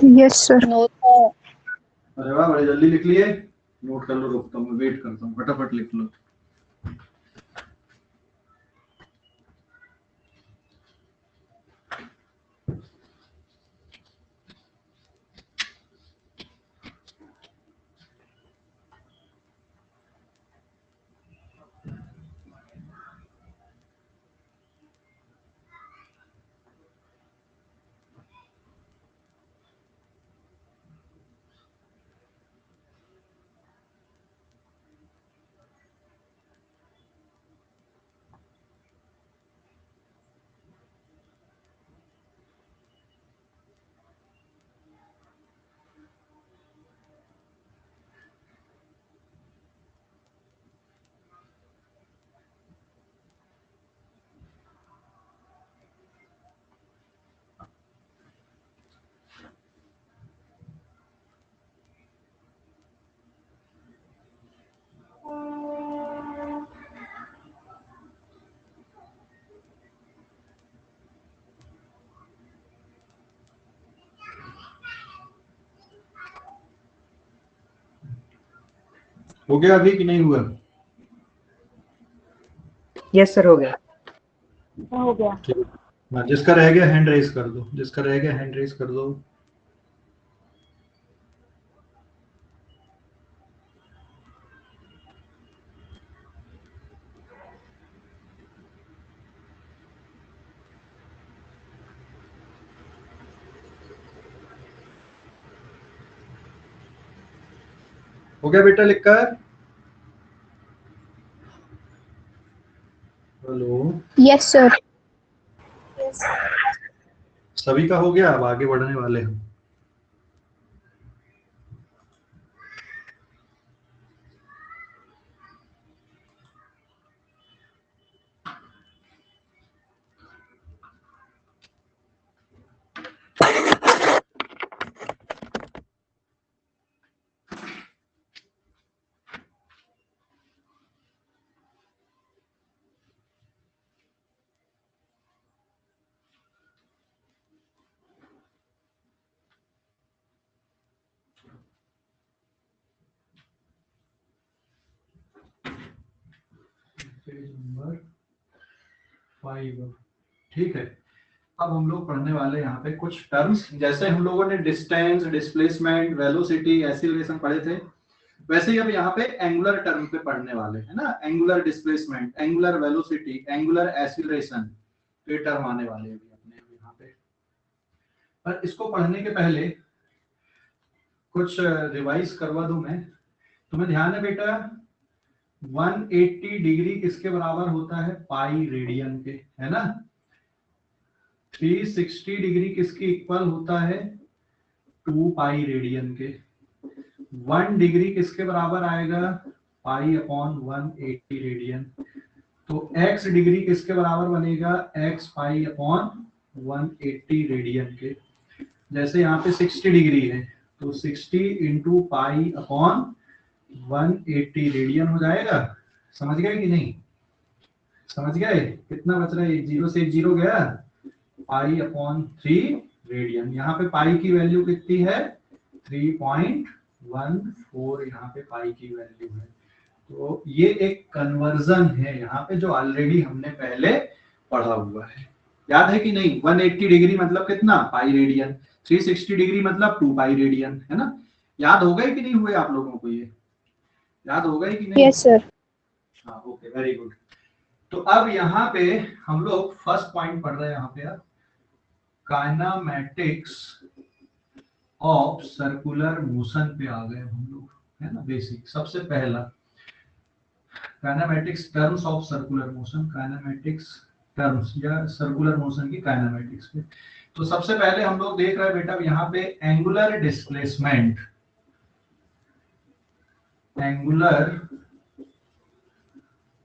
Speaker 2: Yes sir. No sir.
Speaker 1: अरे वाह, बड़े जल्दी लिख लिए। नोट कर लो, रुकता हूँ, वेट करता हूँ, फटाफट लिख लो। हो गया अभी कि नहीं हुआ?
Speaker 3: यस सर, हो गया।
Speaker 2: हो गया।
Speaker 1: हाँ, जिसका रह गया हैंड रेज कर दो, जिसका रह गया हैंड रेज कर दो। हो गया बेटा लिखकर? Hello,
Speaker 2: yes sir.
Speaker 1: सभी का हो गया? अब आगे बढ़ने वाले हम। Page number 5। ठीक है, अब हम लोग पढ़ने वाले यहाँ पे कुछ टर्म्स, जैसे हम लोगों ने डिस्टेंस, डिस्प्लेसमेंट, वेलोसिटी, एक्सीलरेशन पढ़े थे, वैसे ही अब यहाँ पे एंगुलर टर्म पे पढ़ने वाले हैं ना। Angular displacement, angular velocity, angular acceleration, ये टर्म आने वाले हैं अपने यहाँ पे। पर इसको पढ़ने के पहले कुछ रिवाइज करवा दूं मैं तुम्हें। ध्यान है बेटा, 180 डिग्री किसके बराबर होता है? पाई रेडियन के, है ना। 360 डिग्री किसके इक्वल होता है? 2 पाई रेडियन के। 1 डिग्री किसके बराबर आएगा? Pi upon 180 radian. तो x डिग्री किसके बराबर बनेगा? x पाई अपॉन 180 रेडियन के। जैसे यहाँ पे 60 डिग्री है तो 60 इंटू पाई अपॉन 180 रेडियन हो जाएगा। समझ गए कि नहीं? समझ गए? कितना बच रहा है? 0 से 0 गया, पाई अपॉन 3 रेडियन। यहाँ पे पाई की वैल्यू कितनी है? 3.14 यहाँ पे पाई की वैल्यू है। तो ये एक कन्वर्जन है यहाँ पे, जो ऑलरेडी हमने पहले पढ़ा हुआ है। याद है कि नहीं? 180 डिग्री मतलब कितना? Pi radian. 360 डिग्री मतलब 2 पाई रेडियन, है ना। याद हो गए कि नहीं हुए आप लोगों को? ये याद हो गए कि नहीं?
Speaker 2: Yes sir.
Speaker 1: हाँ, ओके, वेरी गुड। तो अब यहाँ पे हम लोग फर्स्ट पॉइंट पढ़ रहे हैं यहाँ पे यार, काइनेमैटिक्स ऑफ सर्कुलर मोशन पे आ गए हम लोग, है ना। बेसिक सबसे पहला kinematics terms of circular motion, kinematics terms या सर्कुलर मोशन की काइनेमैटिक्स पे। तो सबसे पहले हम लोग देख रहे हैं बेटा यहाँ पे angular displacement. Angular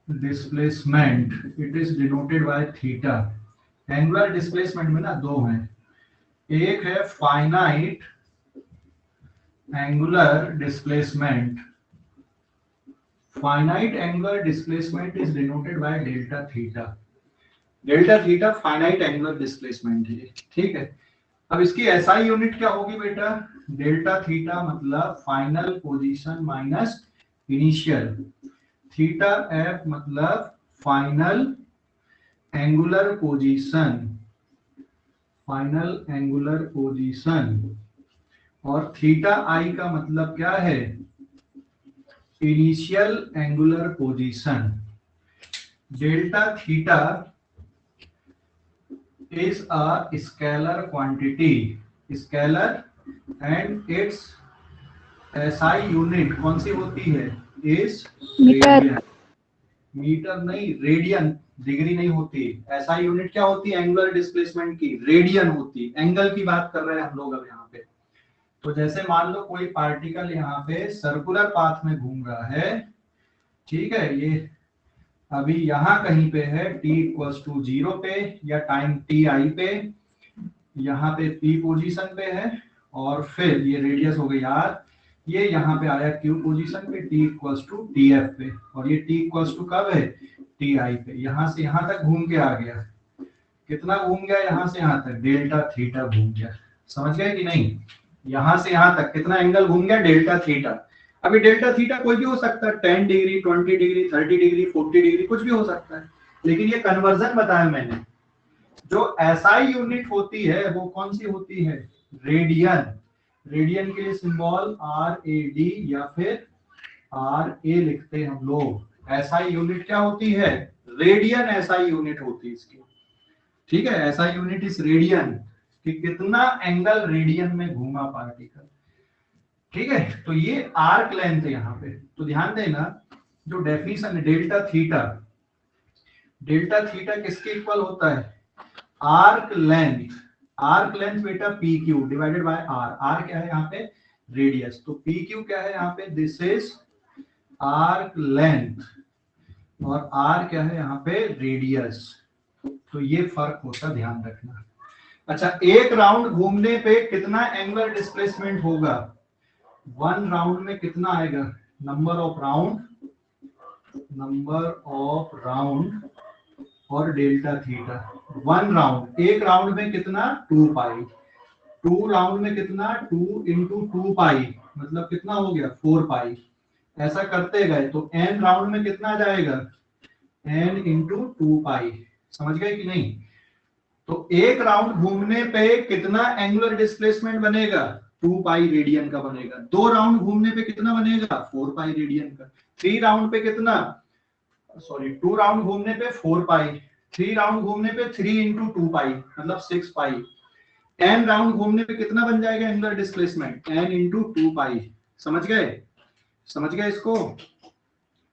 Speaker 1: displacement it is denoted by theta. Angular displacement में ना दो हैं, एक है finite angular displacement. Finite angular displacement is denoted by delta theta. Delta theta finite angular displacement है, ठीक है। अब इसकी एसआई यूनिट क्या होगी बेटा? डेल्टा थीटा मतलब final position minus initial. Theta F मतलब final angular position, final angular position. और थीटा आई का मतलब क्या है? Initial angular position. Delta theta is a scalar quantity, scalar, and its SI unit कौन सी होती है? is
Speaker 2: metre.
Speaker 1: मीटर नहीं, रेडियन, डिग्री नहीं होती। SI यूनिट क्या होती है एंगुलर डिस्प्लेसमेंट की? रेडियन होती। एंगल की बात कर रहे हैं हम लोग अब यहाँ पे। तो जैसे मान लो कोई पार्टिकल यहाँ पे सर्कुलर पाथ में घूम रहा है, ठीक है, ये अभी यहाँ कहीं पे है t=0 पे या टाइम ti पे, यहाँ पे p पोजीशन पे है, और फिर ये रेडियस हो गई r, ये यहाँ पे आया q पोजीशन पे, t=tf पे, और ये t कब है? ti पे। यहाँ से यहाँ तक घूम के आ गया। कितना घूम गया यहाँ से यहाँ तक? डेल्टा थीटा घूम गया। समझ गए कि नहीं? यहाँ से यहाँ तक कितना एंगल घूम गया? Delta theta. अभी डेल्टा थीटा कोई भी हो सकता है, 10 डिग्री, 20 डिग्री, 30 डिग्री, 40 डिग्री, कुछ भी हो सकता है। लेकिन ये कन्वर्जन बताया मैंने। जो एसआई यूनिट होती है वो कौन सी होती है? रेडियन। रेडियन के लिए सिंबल RAD या फिर RA लिखते हैं हम लोग। एसआई यूनिट क्या होती है? रेडियन एसआई यूनिट होती है इसकी, ठीक है। एसआई यूनिट इज रेडियन, कि कितना एंगल रेडियन में घूमा पार्टिकल, ठीक है। तो ये आर्क लेंथ है यहाँ पे। तो ध्यान देना, जो डेफिनेशन है डेल्टा थीटा, डेल्टा थीटा किसके इक्वल होता है? Arc length. आर्क लेंथ बेटा PQ divided by R। R क्या है यहाँ पे? रेडियस। तो PQ क्या है यहाँ पे? दिस इज आर्क लेंथ, और R क्या है यहाँ पे? रेडियस। तो ये फर्क होता, ध्यान रखना। अच्छा, एक राउंड घूमने पे कितना एंगुलर डिस्प्लेसमेंट होगा? 1 राउंड में कितना आएगा? नंबर ऑफ राउंड और डेल्टा थीटा। 1 राउंड, एक राउंड में कितना? 2 पाई। 2 राउंड में कितना? 2 इंटू 2 पाई मतलब कितना हो गया? 4 पाई। ऐसा करते गए तो n राउंड में कितना जाएगा? n इंटू 2 पाई। समझ गए कि नहीं? तो एक राउंड घूमने पे कितना एंगुलर डिस्प्लेसमेंट बनेगा? 2 पाई रेडियन का बनेगा। 2 राउंड घूमने पे कितना बनेगा? 4 पाई रेडियन का। 3 राउंड पे कितना? सॉरी 2 राउंड घूमने पे 4 पाई, 3 राउंड घूमने पे 3 इंटू 2 पाई मतलब 6 पाई। n राउंड घूमने पे कितना बन जाएगा एंगुलर डिस्प्लेसमेंट? n इंटू 2 पाई। समझ गए? समझ गए इसको?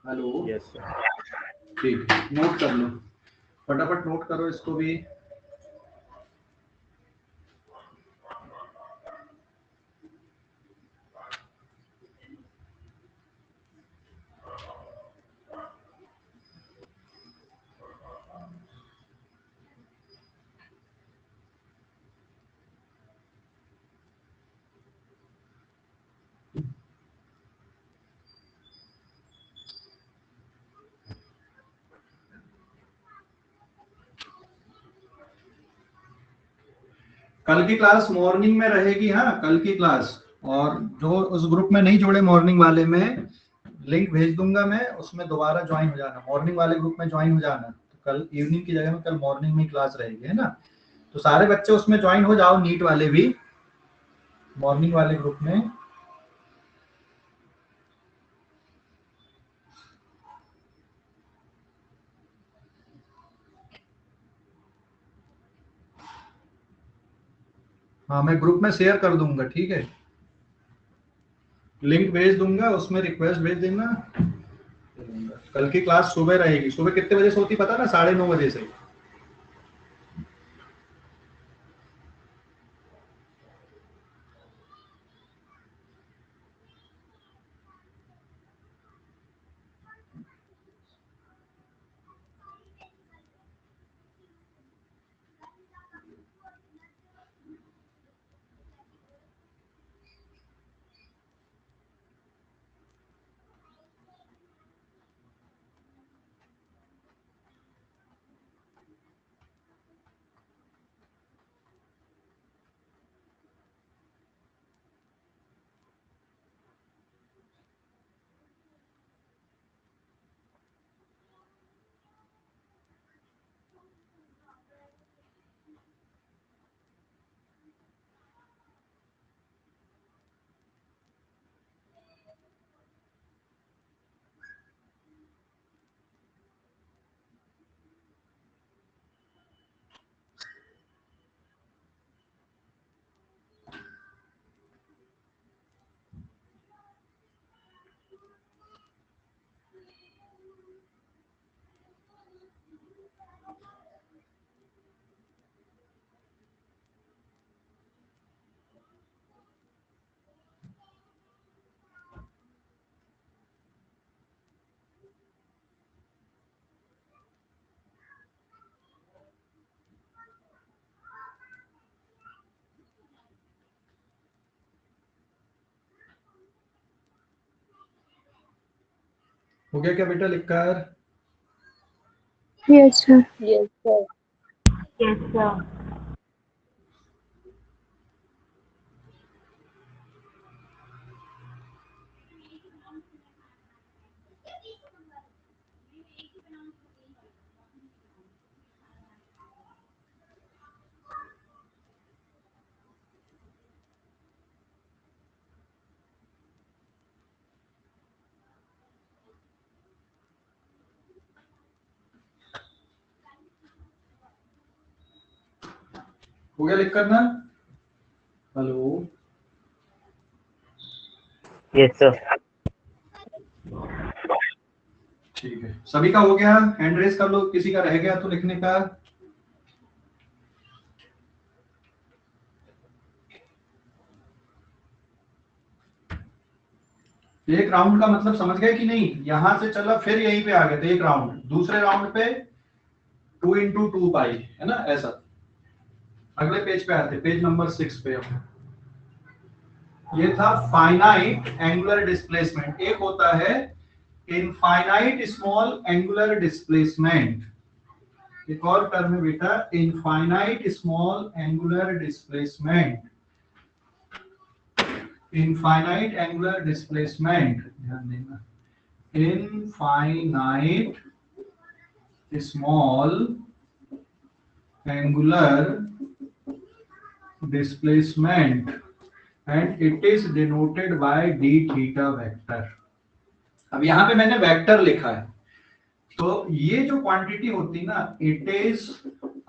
Speaker 1: हेलो?
Speaker 4: Yes sir.
Speaker 1: ठीक है, नोट कर लो, फटाफट नोट करो इसको भी। कल की क्लास मॉर्निंग में रहेगी, हाँ कल की क्लास। और जो उस ग्रुप में नहीं जुड़े मॉर्निंग वाले में लिंक भेज दूंगा मैं, उसमें दोबारा ज्वाइन हो जाना, मॉर्निंग वाले ग्रुप में ज्वाइन हो जाना। तो कल इवनिंग की जगह में कल मॉर्निंग में क्लास रहेगी, है ना? तो सारे बच्चे उसमें ज्वाइन हो जाओ, नीट वाले भी मॉर्निंग वाले ग्रुप में। हाँ मैं ग्रुप में शेयर कर दूंगा, ठीक है? लिंक भेज दूंगा, उसमें रिक्वेस्ट भेज देना। कल की क्लास सुबह रहेगी। सुबह कितने बजे से होती पता ना? 9:30 बजे से। हो गया क्या बेटा लिखकर?
Speaker 2: Yes sir.
Speaker 5: Yes, sir. Yes, sir.
Speaker 1: हो गया लिखकर ना? हेलो?
Speaker 4: Yes sir.
Speaker 1: ठीक है, सभी का हो गया? हैंड रेस कर लो, किसी का रह गया तो लिखने का। एक राउंड का मतलब समझ गए कि नहीं? यहां से चला फिर यहीं पे आ गए थे एक राउंड, दूसरे राउंड पे 2 इंटू 2 पाई, है ना? ऐसा अगले पेज पे आते, पेज नंबर 6 पे। ये था फाइनाइट एंगुलर डिस्प्लेसमेंट। एक होता है इनफाइनाइट स्मॉल एंगुलर डिस्प्लेसमेंट, एक और टर्म है बेटा infinite small angular displacement. Infinite angular displacement, ध्यान देना, infinite small angular displacement and it is denoted by D theta vector. अब यहाँ पे मैंने वेक्टर लिखा है, तो ये जो क्वांटिटी होती है ना, इट इज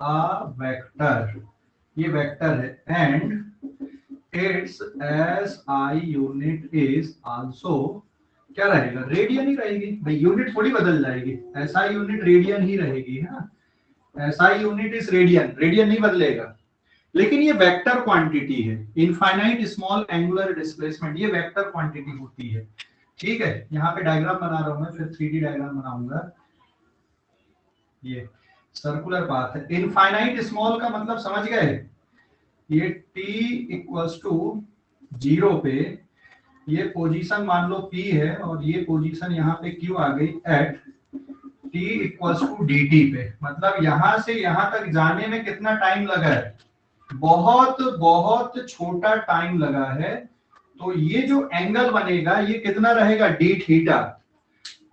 Speaker 1: अ वेक्टर, ये वेक्टर है, and it's SI unit is also क्या रहेगा, रेडियन ही रहेगी भाई, यूनिट थोड़ी बदल जाएगी, एसआई यूनिट रेडियन ही रहेगी ना, SI unit is radian, radian नहीं बदलेगा। लेकिन ये वेक्टर क्वांटिटी है, इनफाइनाइट स्मॉल एंगुलर डिस्प्लेसमेंट, ये वेक्टर क्वांटिटी होती है। ठीक है, यहाँ पे डायग्राम बना रहा हूं मैं, फिर 3D डायग्राम बनाऊंगा। ये सर्कुलर पाथ है, इनफाइनाइट स्मॉल का मतलब समझ गए, ये t इक्वल्स टू 0 पे ये पोजीशन मान लो p है, और ये पोजीशन यहाँ पे q आ गई at t equals to dt पे, मतलब यहां से यहां तक जाने में कितना टाइम लगा है, बहुत बहुत छोटा टाइम लगा है। तो ये जो एंगल बनेगा ये कितना रहेगा, D theta.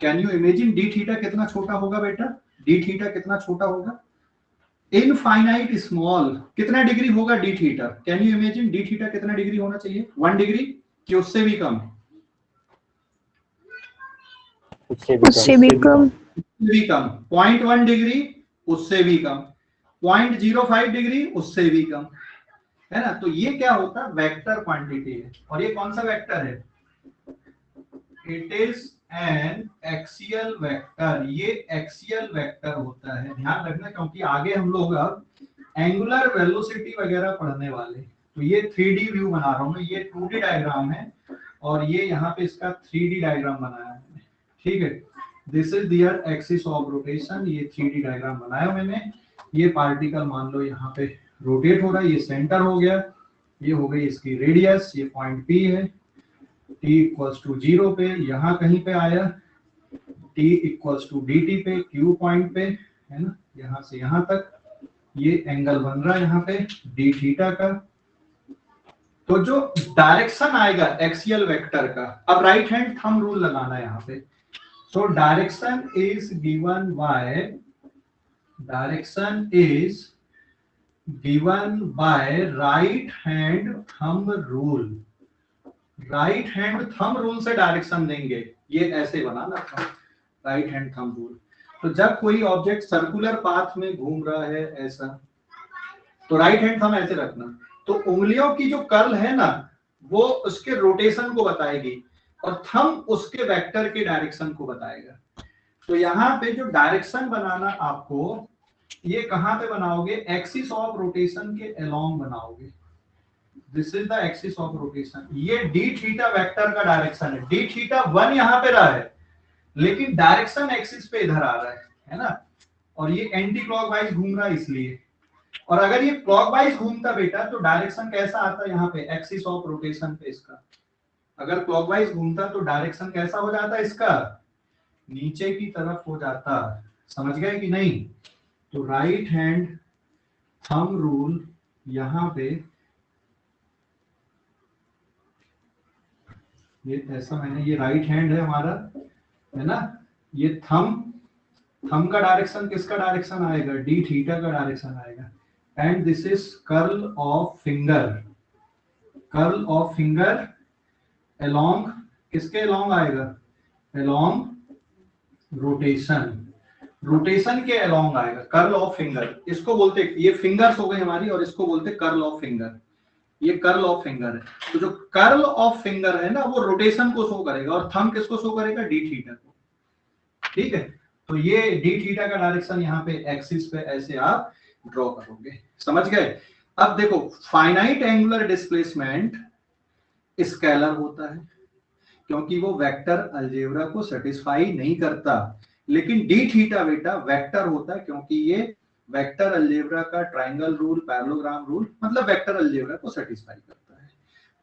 Speaker 1: Can you imagine D theta कितना छोटा होगा बेटा, डी थीटा कितना छोटा होगा, इनफाइनाइट स्मॉल कितना डिग्री होगा D theta, can you imagine D theta कितना डिग्री होना चाहिए, 1 डिग्री कि उससे भी कम,
Speaker 2: उससे भी कम,
Speaker 1: 0.1 डिग्री उससे भी कम, 0.05 डिग्री उससे भी कम, है ना। तो ये क्या होता है, वेक्टर क्वांटिटी है। और ये कौन सा वेक्टर है, it is an axial vector, ये एक्सियल वेक्टर होता है, ध्यान रखना, क्योंकि आगे हम लोग अब एंगुलर वेलोसिटी वगैरह पढ़ने वाले। तो ये 3D व्यू बना रहा हूं मैं, ये 2D डायग्राम है, और ये यहाँ पे इसका 3D डायग्राम बनाया है, ठीक है। This is their axis of rotation, ये 3D डायग्राम बनाया मैंने। ये पार्टिकल मान लो यहाँ पे रोटेट हो रहा है, ये सेंटर हो गया, ये हो गई इसकी रेडियस, ये पॉइंट P है, t इक्वल्स टू 0 पे यहाँ कहीं पे आया, t इक्वल्स टू dt पे, q पॉइंट पे, है ना, यहाँ से यहाँ तक ये एंगल बन रहा है यहाँ पे d थीटा का। तो जो डायरेक्शन आएगा एक्सियल वेक्टर का, अब राइट हैंड थंब रूल लगाना है यहाँ पे। So direction is given bye, direction is given by right hand thumb rule, right hand thumb rule से डायरेक्शन देंगे, ये ऐसे बनाना था राइट हैंड थंब रूल। तो जब कोई ऑब्जेक्ट सर्कुलर पाथ में घूम रहा है ऐसा, तो राइट हैंड थंब ऐसे रखना, तो उंगलियों की जो कर्ल है ना वो उसके रोटेशन को बताएगी, और थंब उसके वेक्टर के डायरेक्शन को बताएगा। तो यहाँ पे जो डायरेक्शन बनाना आपको, ये कहां पे बनाओगे, एक्सिस ऑफ रोटेशन के अलोंग बनाओगे, this is the axis of rotation. ये डी थीटा वेक्टर का डायरेक्शन है, डी थीटा 1 यहाँ पे रहा है, लेकिन डायरेक्शन एक्सिस पे इधर आ रहा है ना, और ये एंटी क्लॉकवाइज घूम रहा है इसलिए। और अगर ये क्लॉकवाइज घूमता बेटा तो डायरेक्शन कैसा आता है यहाँ पे, एक्सिस ऑफ रोटेशन पे इसका, अगर क्लॉकवाइज घूमता तो डायरेक्शन कैसा हो जाता इसका, नीचे की तरफ हो जाता, समझ गए कि नहीं। तो राइट हैंड थंब रूल यहां पे, ये ऐसा मैंने, ये राइट हैंड है हमारा, है ना, ये थंब का डायरेक्शन किसका डायरेक्शन आएगा, डी थीटा का डायरेक्शन आएगा, and this is curl of finger, curl of finger along, किसके अलोंग आएगा, अलोंग रोटेशन, रोटेशन के अलोंग आएगा, कर्ल ऑफ फिंगर इसको बोलते, ये फिंगर्स हो गई हमारी, और इसको बोलते कर्ल ऑफ फिंगर, ये कर्ल ऑफ फिंगर है। तो जो कर्ल ऑफ फिंगर है ना वो रोटेशन को शो करेगा, और थंब किसको शो करेगा, डी थीटा को, ठीक है। तो ये डी थीटा का डायरेक्शन यहाँ पे एक्सिस पे ऐसे आप ड्रॉ करोगे, समझ गए। अब देखो फाइनाइट एंगुलर डिस्प्लेसमेंट स्केलर होता है, क्योंकि वो वेक्टर अलजेब्रा को सेटिस्फाई नहीं करता, लेकिन डी थीटा बेटा वेक्टर होता है, क्योंकि ये वेक्टर अलजेब्रा का ट्रायंगल रूल, पैरेललोग्राम रूल, मतलब वेक्टर अलजेब्रा को सेटिस्फाई करता है।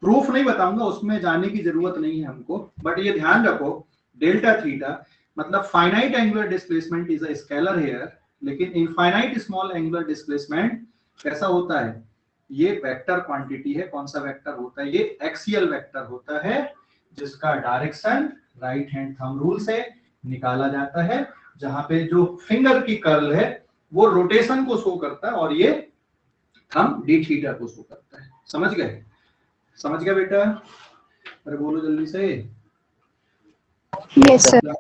Speaker 1: प्रूफ नहीं बताऊंगा, उसमें जाने की जरूरत नहीं है हमको, बट ये ध्यान रखो डेल्टा थीटा मतलब finite angular displacement is a scalar here, लेकिन इनफाइनाइट स्मॉल एंगुलर डिस्प्लेसमेंट कैसा होता है, ये वेक्टर क्वांटिटी है। कौन सा वेक्टर होता है, ये एक्सियल वेक्टर होता है, जिसका direction right hand thumb rule से निकाला जाता है, जहां पे जो फिंगर की कर्ल है वो रोटेशन को शो करता है और ये थंब डी थीटा को शो करता है। समझ गए? समझ गया बेटा? अरे बोलो जल्दी से।
Speaker 2: Yes sir.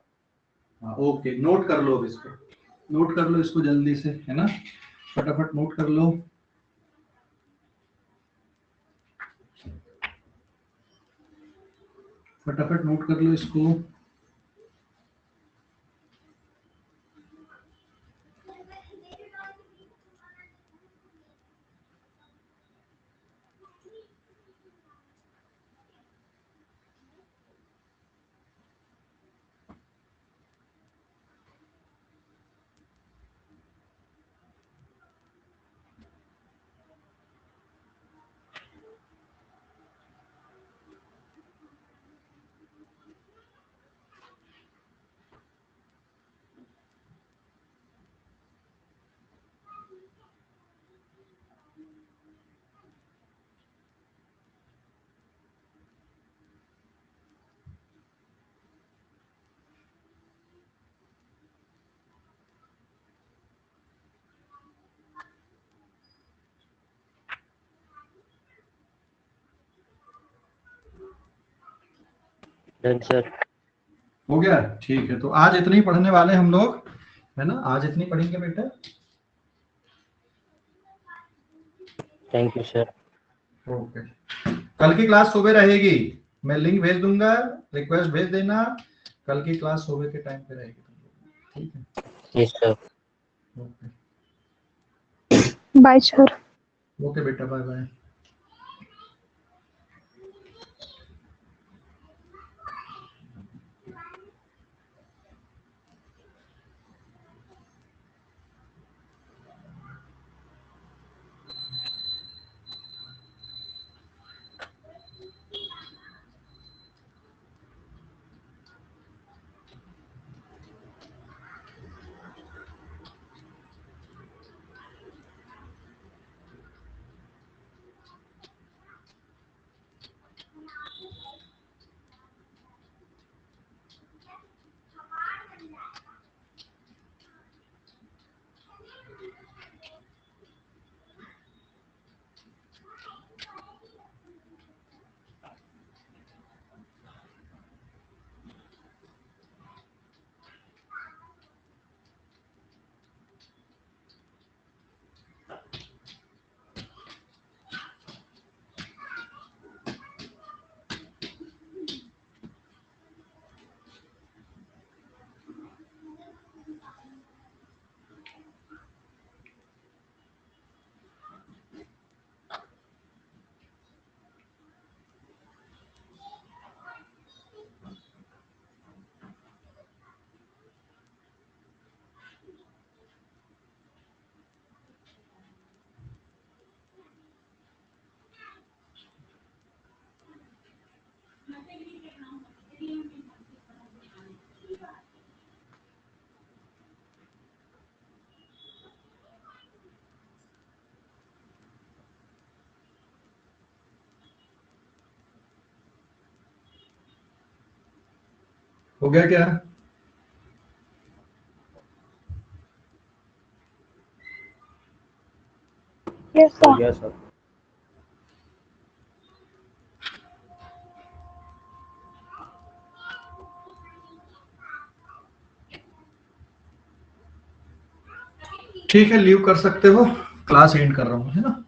Speaker 1: हाँ ओके, नोट कर लो अब इसको, नोट कर लो इसको जल्दी से, है ना, फटाफट नोट कर लो। फटाफट नोट कर लो इसको।
Speaker 4: Done sir.
Speaker 1: हो गया? ठीक है, तो आज इतनी ही पढ़ने वाले हम लोग, है ना, आज इतनी पढ़ेंगे बेटा।
Speaker 4: Thank you sir.
Speaker 1: ओके, कल की क्लास सुबह रहेगी, मैं लिंक भेज दूंगा, रिक्वेस्ट भेज देना, कल की क्लास सुबह के टाइम पे रहेगी, ठीक है?
Speaker 4: Yes sir.
Speaker 1: Okay
Speaker 2: bye sir.
Speaker 1: Okay बेटा, बाय बाय। हो गया क्या?
Speaker 5: यस
Speaker 4: हो
Speaker 5: सर।
Speaker 4: गया सर।
Speaker 1: ठीक है, लीव कर सकते हो, क्लास एंड कर रहा हूँ, है ना?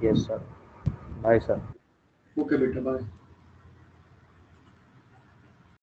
Speaker 4: Yes sir. Bye sir.
Speaker 1: Okay बेटा, बाय।